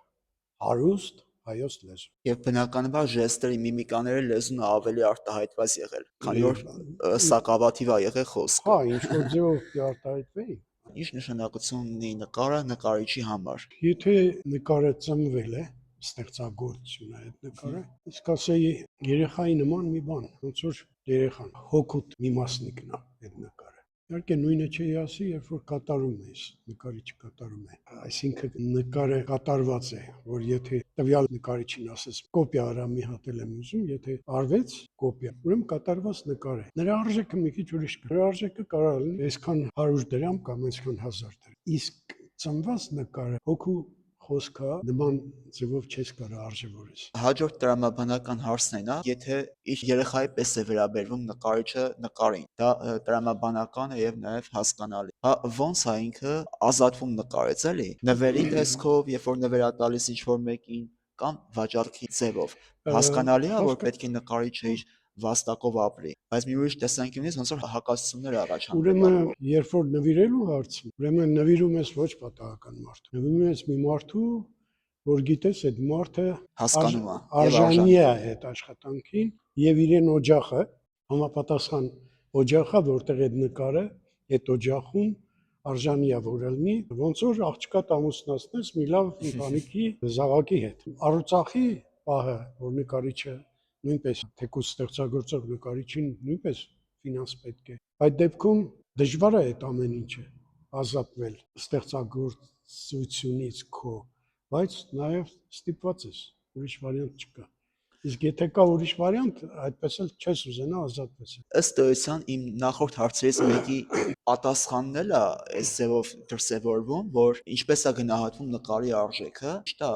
հարուստ հայոց լեզու։ Եվ բնականաբար ժեստերի, միմիկաների լեզուն ավելի արտահայտված եղել, քանի որ սակավաթիվ է եղել խոսքը։ Հա, ինչ որ ձևով արտահայտվեի։ Ինչ նշանակություն ունի նկարը նկարիչի համար։ Եթե նկարը ծնվել է, ստեղծագործություն է այդ նկարը, իսկ ասեի երեխայի նման մի բան, ոնց որ երեխան հոգուտ մի մասնիկն է այդ նկարը։ Իհարկե նույնը չի ասի, երբ որ կատարում ես, նկարիչը կատարում է։ Այսինքն նկարը կատարված է, որ եթե տվյալ նկարիչին ասես կոպիա արա մի հատ եմ ուզում, եթե արվեց կոպիա, ուրեմն կատարված նկար է։ Նրա արժեքը մի քիչ ուրիշ կա։ Նրա արժեքը կարող է լինել այսքան 100 դրամ կամ այսքան 1000 դրամ։ Իսկ ծնված նկարը հոգու խոսքը նման ձևով չես կարող արժևորես։ Հաջորդ տրամաբանական հարցն է, եթե իր երեխայի պես է վերաբերվում նկարիչը նկարին, դա տրամաբանական է եւ նաեւ հասկանալի։ Հա ոնց է ինքը ազատվում նկարից էլի։ Նվերի տեսքով, երբ որ նվերա տալիս ինչ-որ մեկին կամ վաճառքի ձևով։ Հասկանալի է, որ պետք է նկարիչը իր վաստակով ապրի, բայց մի ուրիշ տեսանկյունից ոնց որ հակասություններ առաջանում։ Ուրեմն երբ որ նվիրելու հարցն, ուրեմն նվիրում ես ոչ պատահական մարդու։ Նվիրում ես մի մարդու, որ գիտես այդ մարդը Հասկանում է եւ արժանի է այդ աշխատանքին եւ իրեն օջախը համապատասխան օջախը, որտեղ այդ նկարը այդ օջախում արժանի է որ լինի, ոնց որ աղջկա ամուսնացնես մի լավ ընտանիքի զավակի հետ։ Արուծախի պահը, որ նկարիչը նույնպես թեկուզ ստեղծագործող նկարիչին նույնպես ֆինանս պետք է։ Այդ դեպքում դժվար է այդ ամեն ինչը ազատվել ստեղծագործությունից քո, բայց նաև ստիպված ես, ուրիշ վարիանտ չկա։ Իսկ եթե կա ուրիշ վարիանտ, այդպես էլ չես ուզենա ազատվես։ Ըստ էության իմ նախորդ հարցերից մեկի պատասխանն էլ է այս ձևով դրսևորվում, որ ինչպես է գնահատվում նկարի արժեքը, ճիշտ է,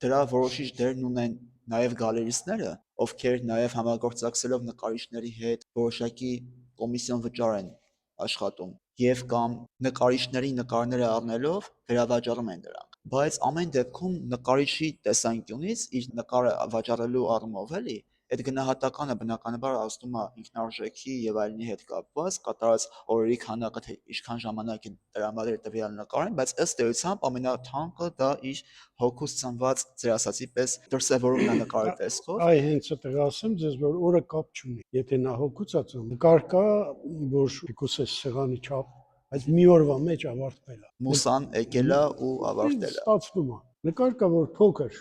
դրա որոշիչ դերն ունեն նաև գալերիստները, ովքեր նաև համագործակցելով նկարիչների հետ որոշակի կոմիսիոն վճար են աշխատում եւ կամ նկարիչների նկարները առնելով վերավաճառում են դրանք։ Բայց ամեն դեպքում նկարիչի տեսանկյունից իր նկարը վաճառելու առումով էլի այդ գնահատականը բնականաբար ազդում է ինքնարժեքի եւ այլնի հետ կապված, կատարած օրերի քանակը, թե ինչքան ժամանակ է տրամադրել տվյալ նկարին, բայց ըստ էության ամենաթանկը դա իր հոգուց ծնված ձեր ասացի պես դրսևորումն է նկարի տեսքով։ Այ հենց այդտեղ ասեմ ձեզ, որ օրը կապ չունի։ Եթե նա հոգուց է ծնվում, նկար կա, որ դիքոս է սեղանի չափ, բայց մի օրվա մեջ ավարտվել է։ Մուսան եկել է ու ավարտել է։ Ստացվում է։ Նկար կա, որ փոքր,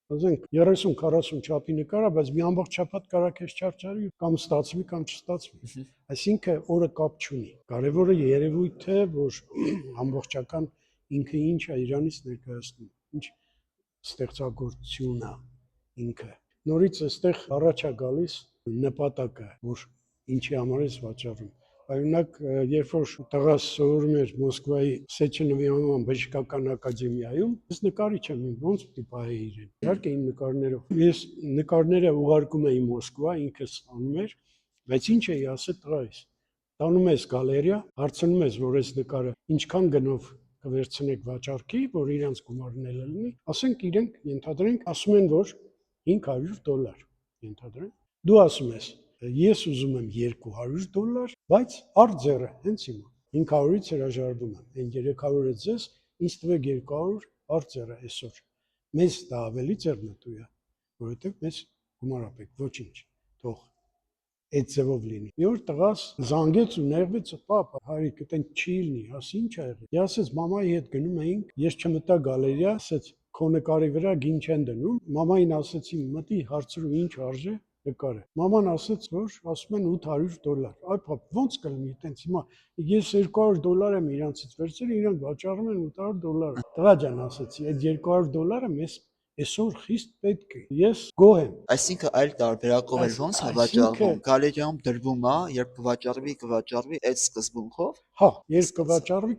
ասենք 30-40 չափի նկար է, բայց մի ամբողջ շաբաթ կարա քեզ չարչարի կամ ստացվի կամ չստացվի։ Այսինքն օրը կապ չունի։ Կարևորը երևույթը, որ ամբողջական ինքը ինչ է իրանից ներկայացնում, ինչ ստեղծագործություն է ինքը։ Նորից այստեղ առաջ է գալիս նպատակը, որ ինչի համար է վաճառում։ Օրինակ, երբ որ տղաս սովորում էր Մոսկվայի Սեչենովի անվան բժշկական ակադեմիայում, ես նկարիչ եմ, ոնց պիտի պահեի իրեն։ Իհարկե իմ նկարներով։ Ես նկարները ուղարկում էի Մոսկվա, ինքս անում էր, բայց ինչ էի ասել տղայիս։ Տանում ես գալերիա, հարցնում ես, որ այս նկարը ինչքան գնով կվերցնեք վաճառքի, որ իրանց գումարն էլ լինի, ասենք իրենք ենթադրենք, ասում են, որ $500 ենթադրենք։ Դու ասում ես, ես ուզում եմ $200, բայց արձերը հենց հիմա 500-ից հրաժարվում եմ, այն 300-ը ձեզ, ինձ տվեք 200 արձերը այսօր։ Մեզ դա ավելի ձեռնտու է, որովհետև մեզ գումար ապեք, ոչինչ, թող այդ ձևով լինի։ Մի օր տղաս զանգեց ու նեղվեց, պապա, հայրիկ, այդտեղ չի լինի, ասի ինչ ա եղել։ Ես ասեց մամայի հետ գնում էինք, ես չմտա գալերիա, ասեց քո նկարի վրա գին չեն դնում։ Մամային ասեցի մտի հարցրու ինչ արժե նկարը։ Մաման ասեց, որ ասում են $800։ Այ պապ, ո՞նց կլինի այտենց հիմա։ Ես $200 եմ իրանցից վերցրել, իրանք վաճառում են $800։ Տղա ջան, ասեցի, այդ $200 մեզ այսօր խիստ պետք է։ Ես գոհ եմ։ Այսինքն այլ տարբերակով էլ ոնց է վաճառվում։ Գալերիայում դրվում է, երբ կվաճառվի այդ սկզբունքով։ Հա, երբ կվաճառվի,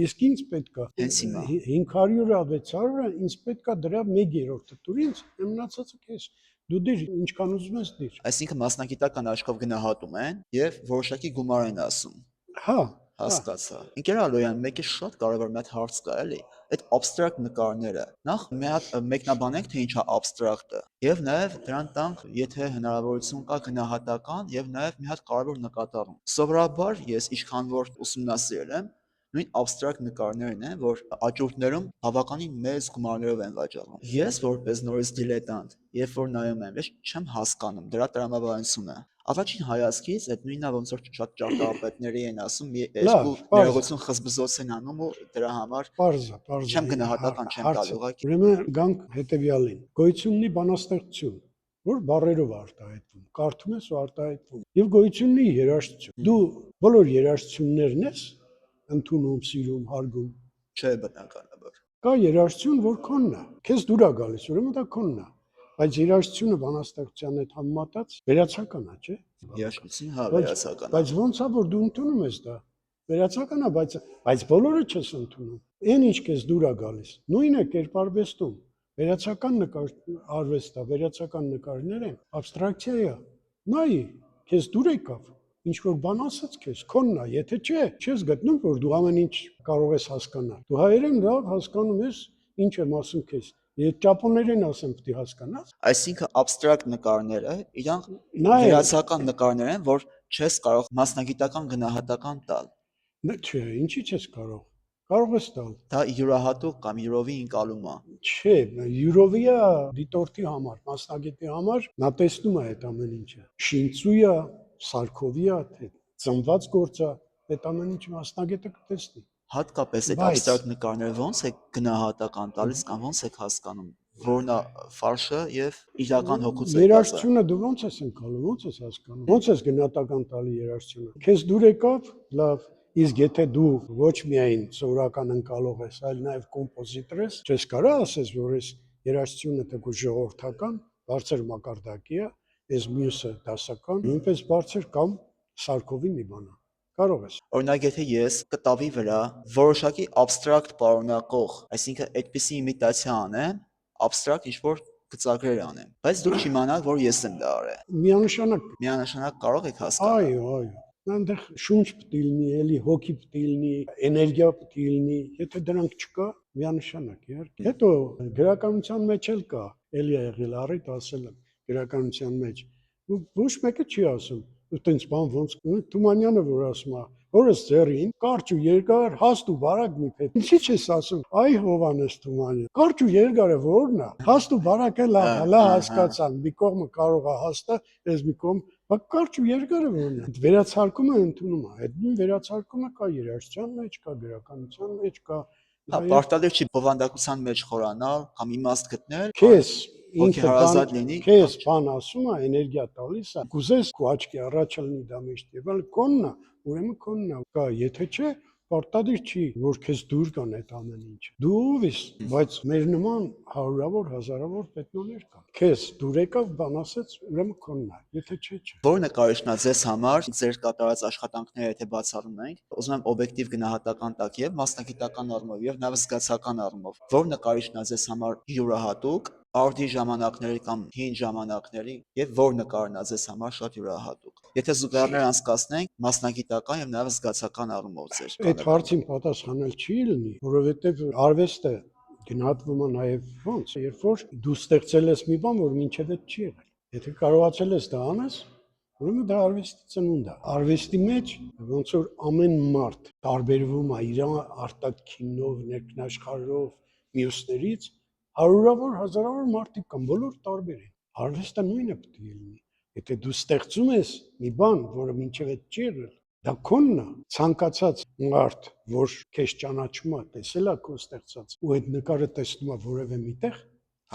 իսկ ինձ պետք է Հենց հիմա 500-ը, 600-ը, ինձ պետք է դրա 1/3-ը տուր ինձ, մնացածը քեզ։ Դու դիր ինչքան ուզում ես դիր։ Այսինքն մասնագիտական աչքով գնահատում են եւ որոշակի գումար են ասում։ Հա, Հասկացա։ Ընկեր Ալոյան, մեկը շատ կարևոր մի հատ հարց կա, էլի։ Այդ abstract նկարները։ Նախ մի հատ մեկնաբանենք, թե ինչ է abstract-ը, եւ նաեւ դրան տանք, եթե հնարավորություն կա գնահատական եւ նաեւ մի հատ կարևոր նկատառում։ Սովորաբար ես ինչքան որ ուսումնասիրել եմ, նույն abstract նկարներն են, որ աճուրդներում բավականին մեծ գումարներով են վաճառվում։ Ես որպես նորից դիլետանտ, երբ որ նայում եմ, ես չեմ հասկանում դրա տրամաբանությունը։ Առաջին հայացքից այդ նույնը ոնց որ շատ ճարտարապետների են ասում, մի երկու ներողություն խզբզոց են անում ու դրա համար Պարզա։ չեմ գնահատական չեմ տալ ուղղակի։ Ուրեմն գանք հետեւյալին։ Գոյություն ունի բանաստեղծություն, որ բառերով արտահայտվում, կարդում ես ու արտահայտվում։ Եվ գոյություն ունի երաժշտություն։ Դու բոլոր երաժշտություններն ես ընդունում, սիրում, հարգում։ Չէ բնականաբար։ Կա երաժշտություն, որ քոնն է։ Քեզ դուր է գալիս, ուրեմն դա քոնն է։ Բայց երաժշտությունը բանաստեղծության հետ համեմատած վերացական է, չէ՞։ Երաժշտություն հա վերացական է։ Բայց ոնց է որ դու ընդունում ես դա։ Վերացական է, բայց բոլորը չես ընդունում։ Այն ինչ քեզ դուր է գալիս։ Նույնը կերպարվեստում։ Վերացական նկար արվեստը, վերացական նկարներ են, абստրակցիա է։ Նայ, քեզ դուր եկավ։ Ինչ որ բան ասած քեզ, քոնն է, եթե չէ, չես գտնում, որ դու ամեն ինչ կարող ես հասկանալ։ Դու հայերեն լավ հասկանում ես, ինչ եմ ասում քեզ։ Եթե ճապոներեն ասեմ, պիտի հասկանաս։ Այսինքն abstract նկարները իրանք վերացական նկարներ են, որ չես կարող մասնագիտական գնահատական տալ։ Չէ, ինչի՞ չես կարող։ Կարող ես տալ։ Դա յուրահատուկ կամ յուրովի ընկալում է։ Չէ, յուրովիա դիտորդի համար, մասնագետի համար նա տեսնում է այդ ամեն ինչը։ Շինծույա, Սարքովիա, թե ծնված գործա, այդ ամեն ինչը մասնագետը կտեսնի։ Հատկապես այդ Բայց- abstract նկարները ոնց է գնահատական տալիս կամ ոնց է հասկանում, որն է ֆարշը եւ իրական հոգուց եկածը։ Երաժշտությունը դու ոնց ես ընկալում, ոնց ես հասկանում, ոնց ես գնահատական տալի երաժշտությունը։ Քեզ դուր եկավ, լավ, իսկ եթե դու ոչ միայն սովորական ընկալող ես, այլ նաև կոմպոզիտոր ես, չես կարող ասես, որ ես երաժշտությունը թեկուզ ժողովրդական, բարձր մակարդակի է, այս մյուսը դասական, նույնպես բարձր կամ Սարքովի մի բան է։ Կարող ես։ Օրինակ, եթե ես կտավի վրա որոշակի abstract պարունակող, այսինքն այդպիսի իմիտացիա անեմ, abstract ինչ-որ գծագրեր անեմ, բայց դուք չիմանաք, որ ես եմ դա արել։ Միանշանակ Միանշանակ կարող եք հասկանալ։ այո, այո։ Այնտեղ շունչ պետք է լինի, էլի հոգի պետք է լինի, էներգիա պետք է լինի։ Եթե դրանք չկա, միանշանակ, իհարկե։ Հետո գրականության մեջ էլ կա, էլի ա եղել առիթ ասել եմ, գրականության մեջ։ Ու ոչ մեկը չի ասում, ու տենց բան ոնց Թումանյանը որ ասում է, որս ձեռին կարճ ու երկար, հաստ ու բարակ մի փետ։ Ինչի՞ չես ասում, այ Հովանես Թումանյան։ Կարճ ու երկարը ո՞րն է։ Հաստ ու բարակը լավ, հələ հասկացան։ Մի կողմը կարող է հաստը, այս մի կողմ Բայց կարճ ու երկարը ո՞րն է։ Վերացարկումը ընդունում է։ Այդ նույն վերացարկումը կա երաժշտության մեջ, կա գրականության մեջ, կա Հա, պարտադիր չի բովանդակության մեջ խորանալ կամ իմաստ գտնել, քեզ ինքը հոգեհարազատ լինի, քեզ բան ասում է, էներգիա տալիս է։ Կուզես քո աչքի առաջ լինի դա միշտ, եւ կոննա, ուրեմն կոննա։ Կա, եթե չէ, պարտադիր չի, որ քեզ դուր կան այդ ամեն ինչը։ Դու ով ես, բայց մեր նման հարյուրավոր, հազարավոր պետնոներ կան։ Քեզ դուր եկավ, բան ասեց, ուրեմն կոննա, եթե չէ, չէ։ որ նկարիչն է ձեզ համար, ձեր կատարած աշխատանքները եթե բացառում ենք, ուզում եմ օբյեկտիվ գնահատական տակ եւ մասնագիտական առումով եւ նաեւ զգացական առումով, որ նկարիչն է ձեզ համար յուրահատուկ, արդի ժամանակների կամ հին ժամանակների եւ որ նկարն է ձեզ համար շատ յուրահատուկ։ Եթե զուգահեռներ անցկացնենք մասնագիտական եւ նաեւ զգացական առումով ձեր Այդ հարցին պատասխանել չի լինի, որովհետեւ արվեստը գնահատվում է նաեւ ոնց, երբ որ դու ստեղծել ես մի բան, որ մինչև այդ չի եղել։ Եթե կարողացել ես դա անես, ուրեմն դա արվեստի ծնունդ է։ Արվեստի մեջ ոնց որ ամեն մարդ տարբերվում է իր արտաքինով, ներքնաշխարհով, մյուսներից, հարյուրավոր, հազարավոր մարդիկ կան, բոլոր տարբեր են։ Արվեստը նույնը պետք է լինի։ Եթե դու ստեղծում ես մի բան, որը մինչև այդ չի եղել, դա քոնն է, ցանկացած մարդ, որ քեզ ճանաչում է, տեսել է քո ստեղծած, ու այդ նկարը տեսնում է որևէ միտեղ,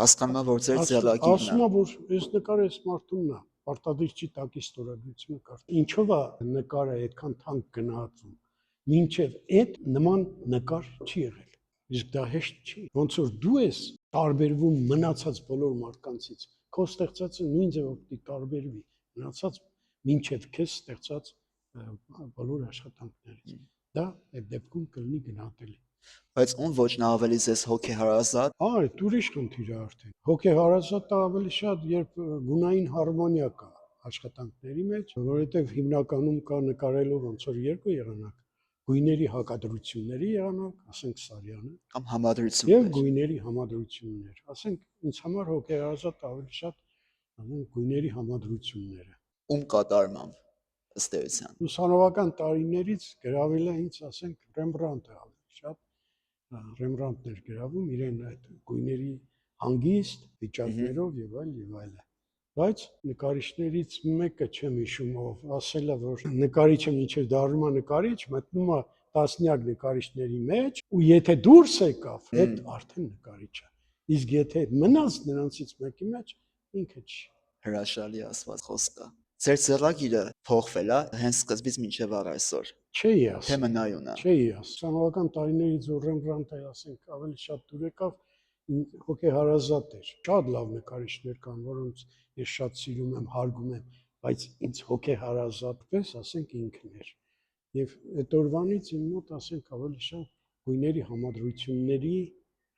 հասկանում ա որ ձեր ձեռագիրն ասում է։ է, որ այս նկարը այս մարդունն է, պարտադիր չի տակի ստորագրությունը կարդ։ Ինչով է նկարը այդքան թանկ գնահատվում։ Մինչև այդ նման նկար չի եղել։ Իսկ դա հեշտ չի։ Ոնց որ դու ես տարբերվում մնացած բոլոր մարդկանցից, քո ստեղծածը նույն ձևով պիտի տարբերվի մնացած մինչև քեզ ստեղծած բոլոր աշխատանքներից։ Դա այդ դեպքում կլինի գնահատելի։ Բայց ում ոչն ավելի ձեզ հոգեհարազատ, Այդ ուրիշ խնդիր է արդեն։ Հոգեհարազատը ավելի շատ, երբ գունային հարմոնիա կա աշխատանքների մեջ, որովհետև հիմնականում կա նկարելու ոնց որ երկու եղանակ՝ գույների հակադրությունների եղանակ, ասենք Սարյանը, կամ եւ համադրություններ։ գույների համադրություններ։ Ասենք ինձ համար հոգեհարազատ ավելի շատ ասենք գույների համադրությունները։ Ում կատարմամբ ըստ էության։ Ուսանողական տարիներից գրավել է ինձ, ասենք Ռեմբրանտը ավելի շատ Ռեմբրանտն էր գրավում իրեն այդ գույների հանգիստ վիճակներով եւ այլ։ Բայց նկարիչներից մեկը չեմ հիշում, ով ասել է, որ նկարիչը մինչև դառնում է նկարիչ, մտնում է տասնյակ նկարիչների մեջ, ու եթե դուրս եկավ, այդ արդեն նկարիչ է։ Իսկ եթե մնաց նրանցից մեկի մեջ, ինքը չի։ Հրաշալի ասված խոսք է։ Ձեր ձեռագիրը փոխվել է հենց սկզբից մինչև առայսօր։ Չէի Թե ասում։ մնայուն է։ Չէի ասում։ Ուսանողական տարիներից որ Ռեմբրանտը ասենք ավելի շատ դուր եկավ, հոգեհարազատ էր։ Շատ լավ նկարիչներ կան, որոնց ես շատ սիրում եմ, հարգում եմ, բայց ինձ հոգեհարազատպես, ասենք ինքն էր։ Եվ այդ օրվանից իմ մոտ ասենք ավելի շատ գույների համադրությունների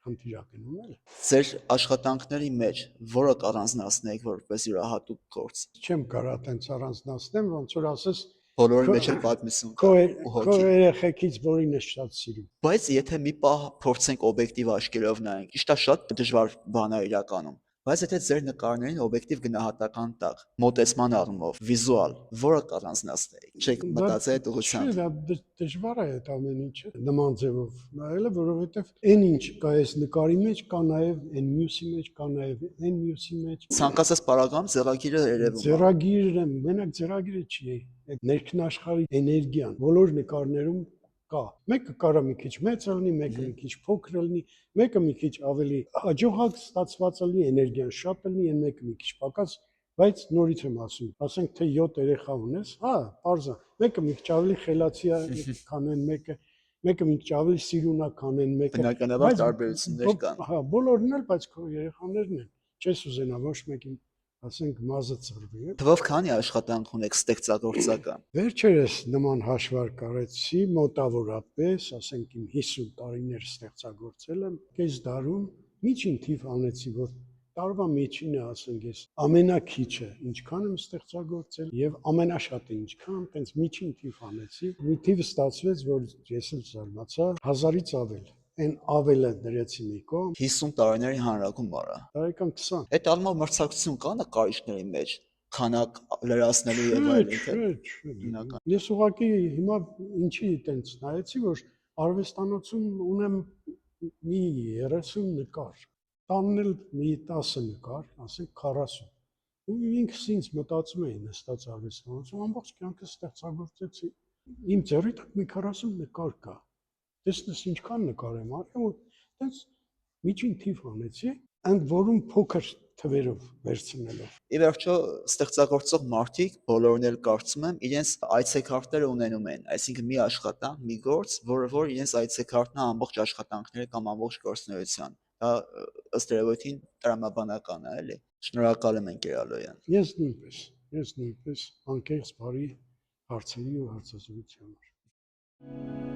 խնդիր ա գնում էլ։ Ձեր աշխատանքների մեջ որը կառանձնացնեք որպես յուրահատուկ գործ։ Չեմ կարող տենց առանձնացնեմ, ոնց որ ասես Բոլորի մեջ էլ պատմություն քո կա ու քո հոգի։ երեխեքից որին ես շատ սիրում։ Բայց եթե մի պահ փորձենք օբյեկտիվ աչքերով նայենք, ճիշտ է շատ դժվար բան է իրականում։ Բայց եթե ձեր նկարներին օբյեկտիվ գնահատական տակ, մոտեցման առումով, վիզուալ, որը կառանձնացնեիք, չեք Դա մտածել այդ չէ, ուղղությամբ։ դա դժվար է այդ ամեն ինչը նման ձևով նայելը, որովհետև այն ինչ կա այս նկարի մեջ, կա նաև այն մյուսի մեջ, կա նաև այն մյուսի մեջ։ Ցանկացած պարագայում ձեռագիրը երևում է։ Ձեռագիրը, մենակ ձեռագիրը չի, այդ ներքնաշխարհի էներգիան բոլոր նկարներում կա։ Մեկը կարա մի քիչ մեծ լինի, մեկը մի քիչ փոքր լինի, մեկը մի քիչ ավելի հաջողակ ստացված լինի, էներգիան շատ լինի, այն մեկը մի քիչ պակաս, բայց նորից եմ ասում, ասենք թե 7 երեխա ունես, հա, parza, մեկը մի քիչ ավելի խելացի է, քան այն մեկը մի քիչ ավելի սիրունա, քան այն մեկը, Բնականաբար տարբերություններ կան։ հա, բոլորն էլ, բայց քո երեխաներն են, չես ուզենա ոչ մեկին, ասենք մազը ծռվի։ Թվով քանի աշխատանք ունեք ստեղծագործական։ Վերջերս նման հաշվարկ արեցի, մոտավորապես, ասենք իմ 50 տարիներ ստեղծագործել եմ, կես դարում միջին թիվ անեցի, որ տարվա միջինը, ասենք ես, ամենաքիչը, ինչքան եմ ստեղծագործել եւ ամենաշատը ինչքան, տենց միջին թիվ անեցի, մի թիվ ստացվեց, որ ես էլ զարմացա, 1000-ից ավել։ Այն ավելը դրեցի մի կողմ, 50 տարիների հանրագում արա։ տարեկան 20։ Այդ ալմով մրցակցություն կա նկարիչների մեջ, քանակ լրացնելու եւ այլն, թե Չէ։ բնական։ Ես ուղղակի հիմա ինչի տենց նայեցի, որ արվեստանոցում ունեմ մի 30 նկար, տանն էլ մի 10 նկար, ասենք 40։ Ու ինքս ինձ մտածում էի նստած արվեստանոցում, ամբողջ կյանքս ստեղծագործեցի։ Իմ ձեռի տակ մի 40 նկար կա։ Տեսնես ինչքան նկար եմ արել, ու տենց միջին թիվ անեցի, ընդ որում փոքր թվերով վերցնելով։ Ի վերջո ստեղծագործող մարդիկ բոլորն էլ կարծում եմ իրենց այցեքարտները ունենում են, այսինքն մի աշխատանք, մի գործ, որ իրենց այցեքարտն է ամբողջ աշխատանքները կամ ամբողջ գործունեության։ Դա ըստ երևույթին տրամաբանական է, էլի։ Շնորհակալ եմ ընկեր Ալոյան։ Ես նույնպես անկեղծ բարի հարցերի ու հարցազրույցի համար։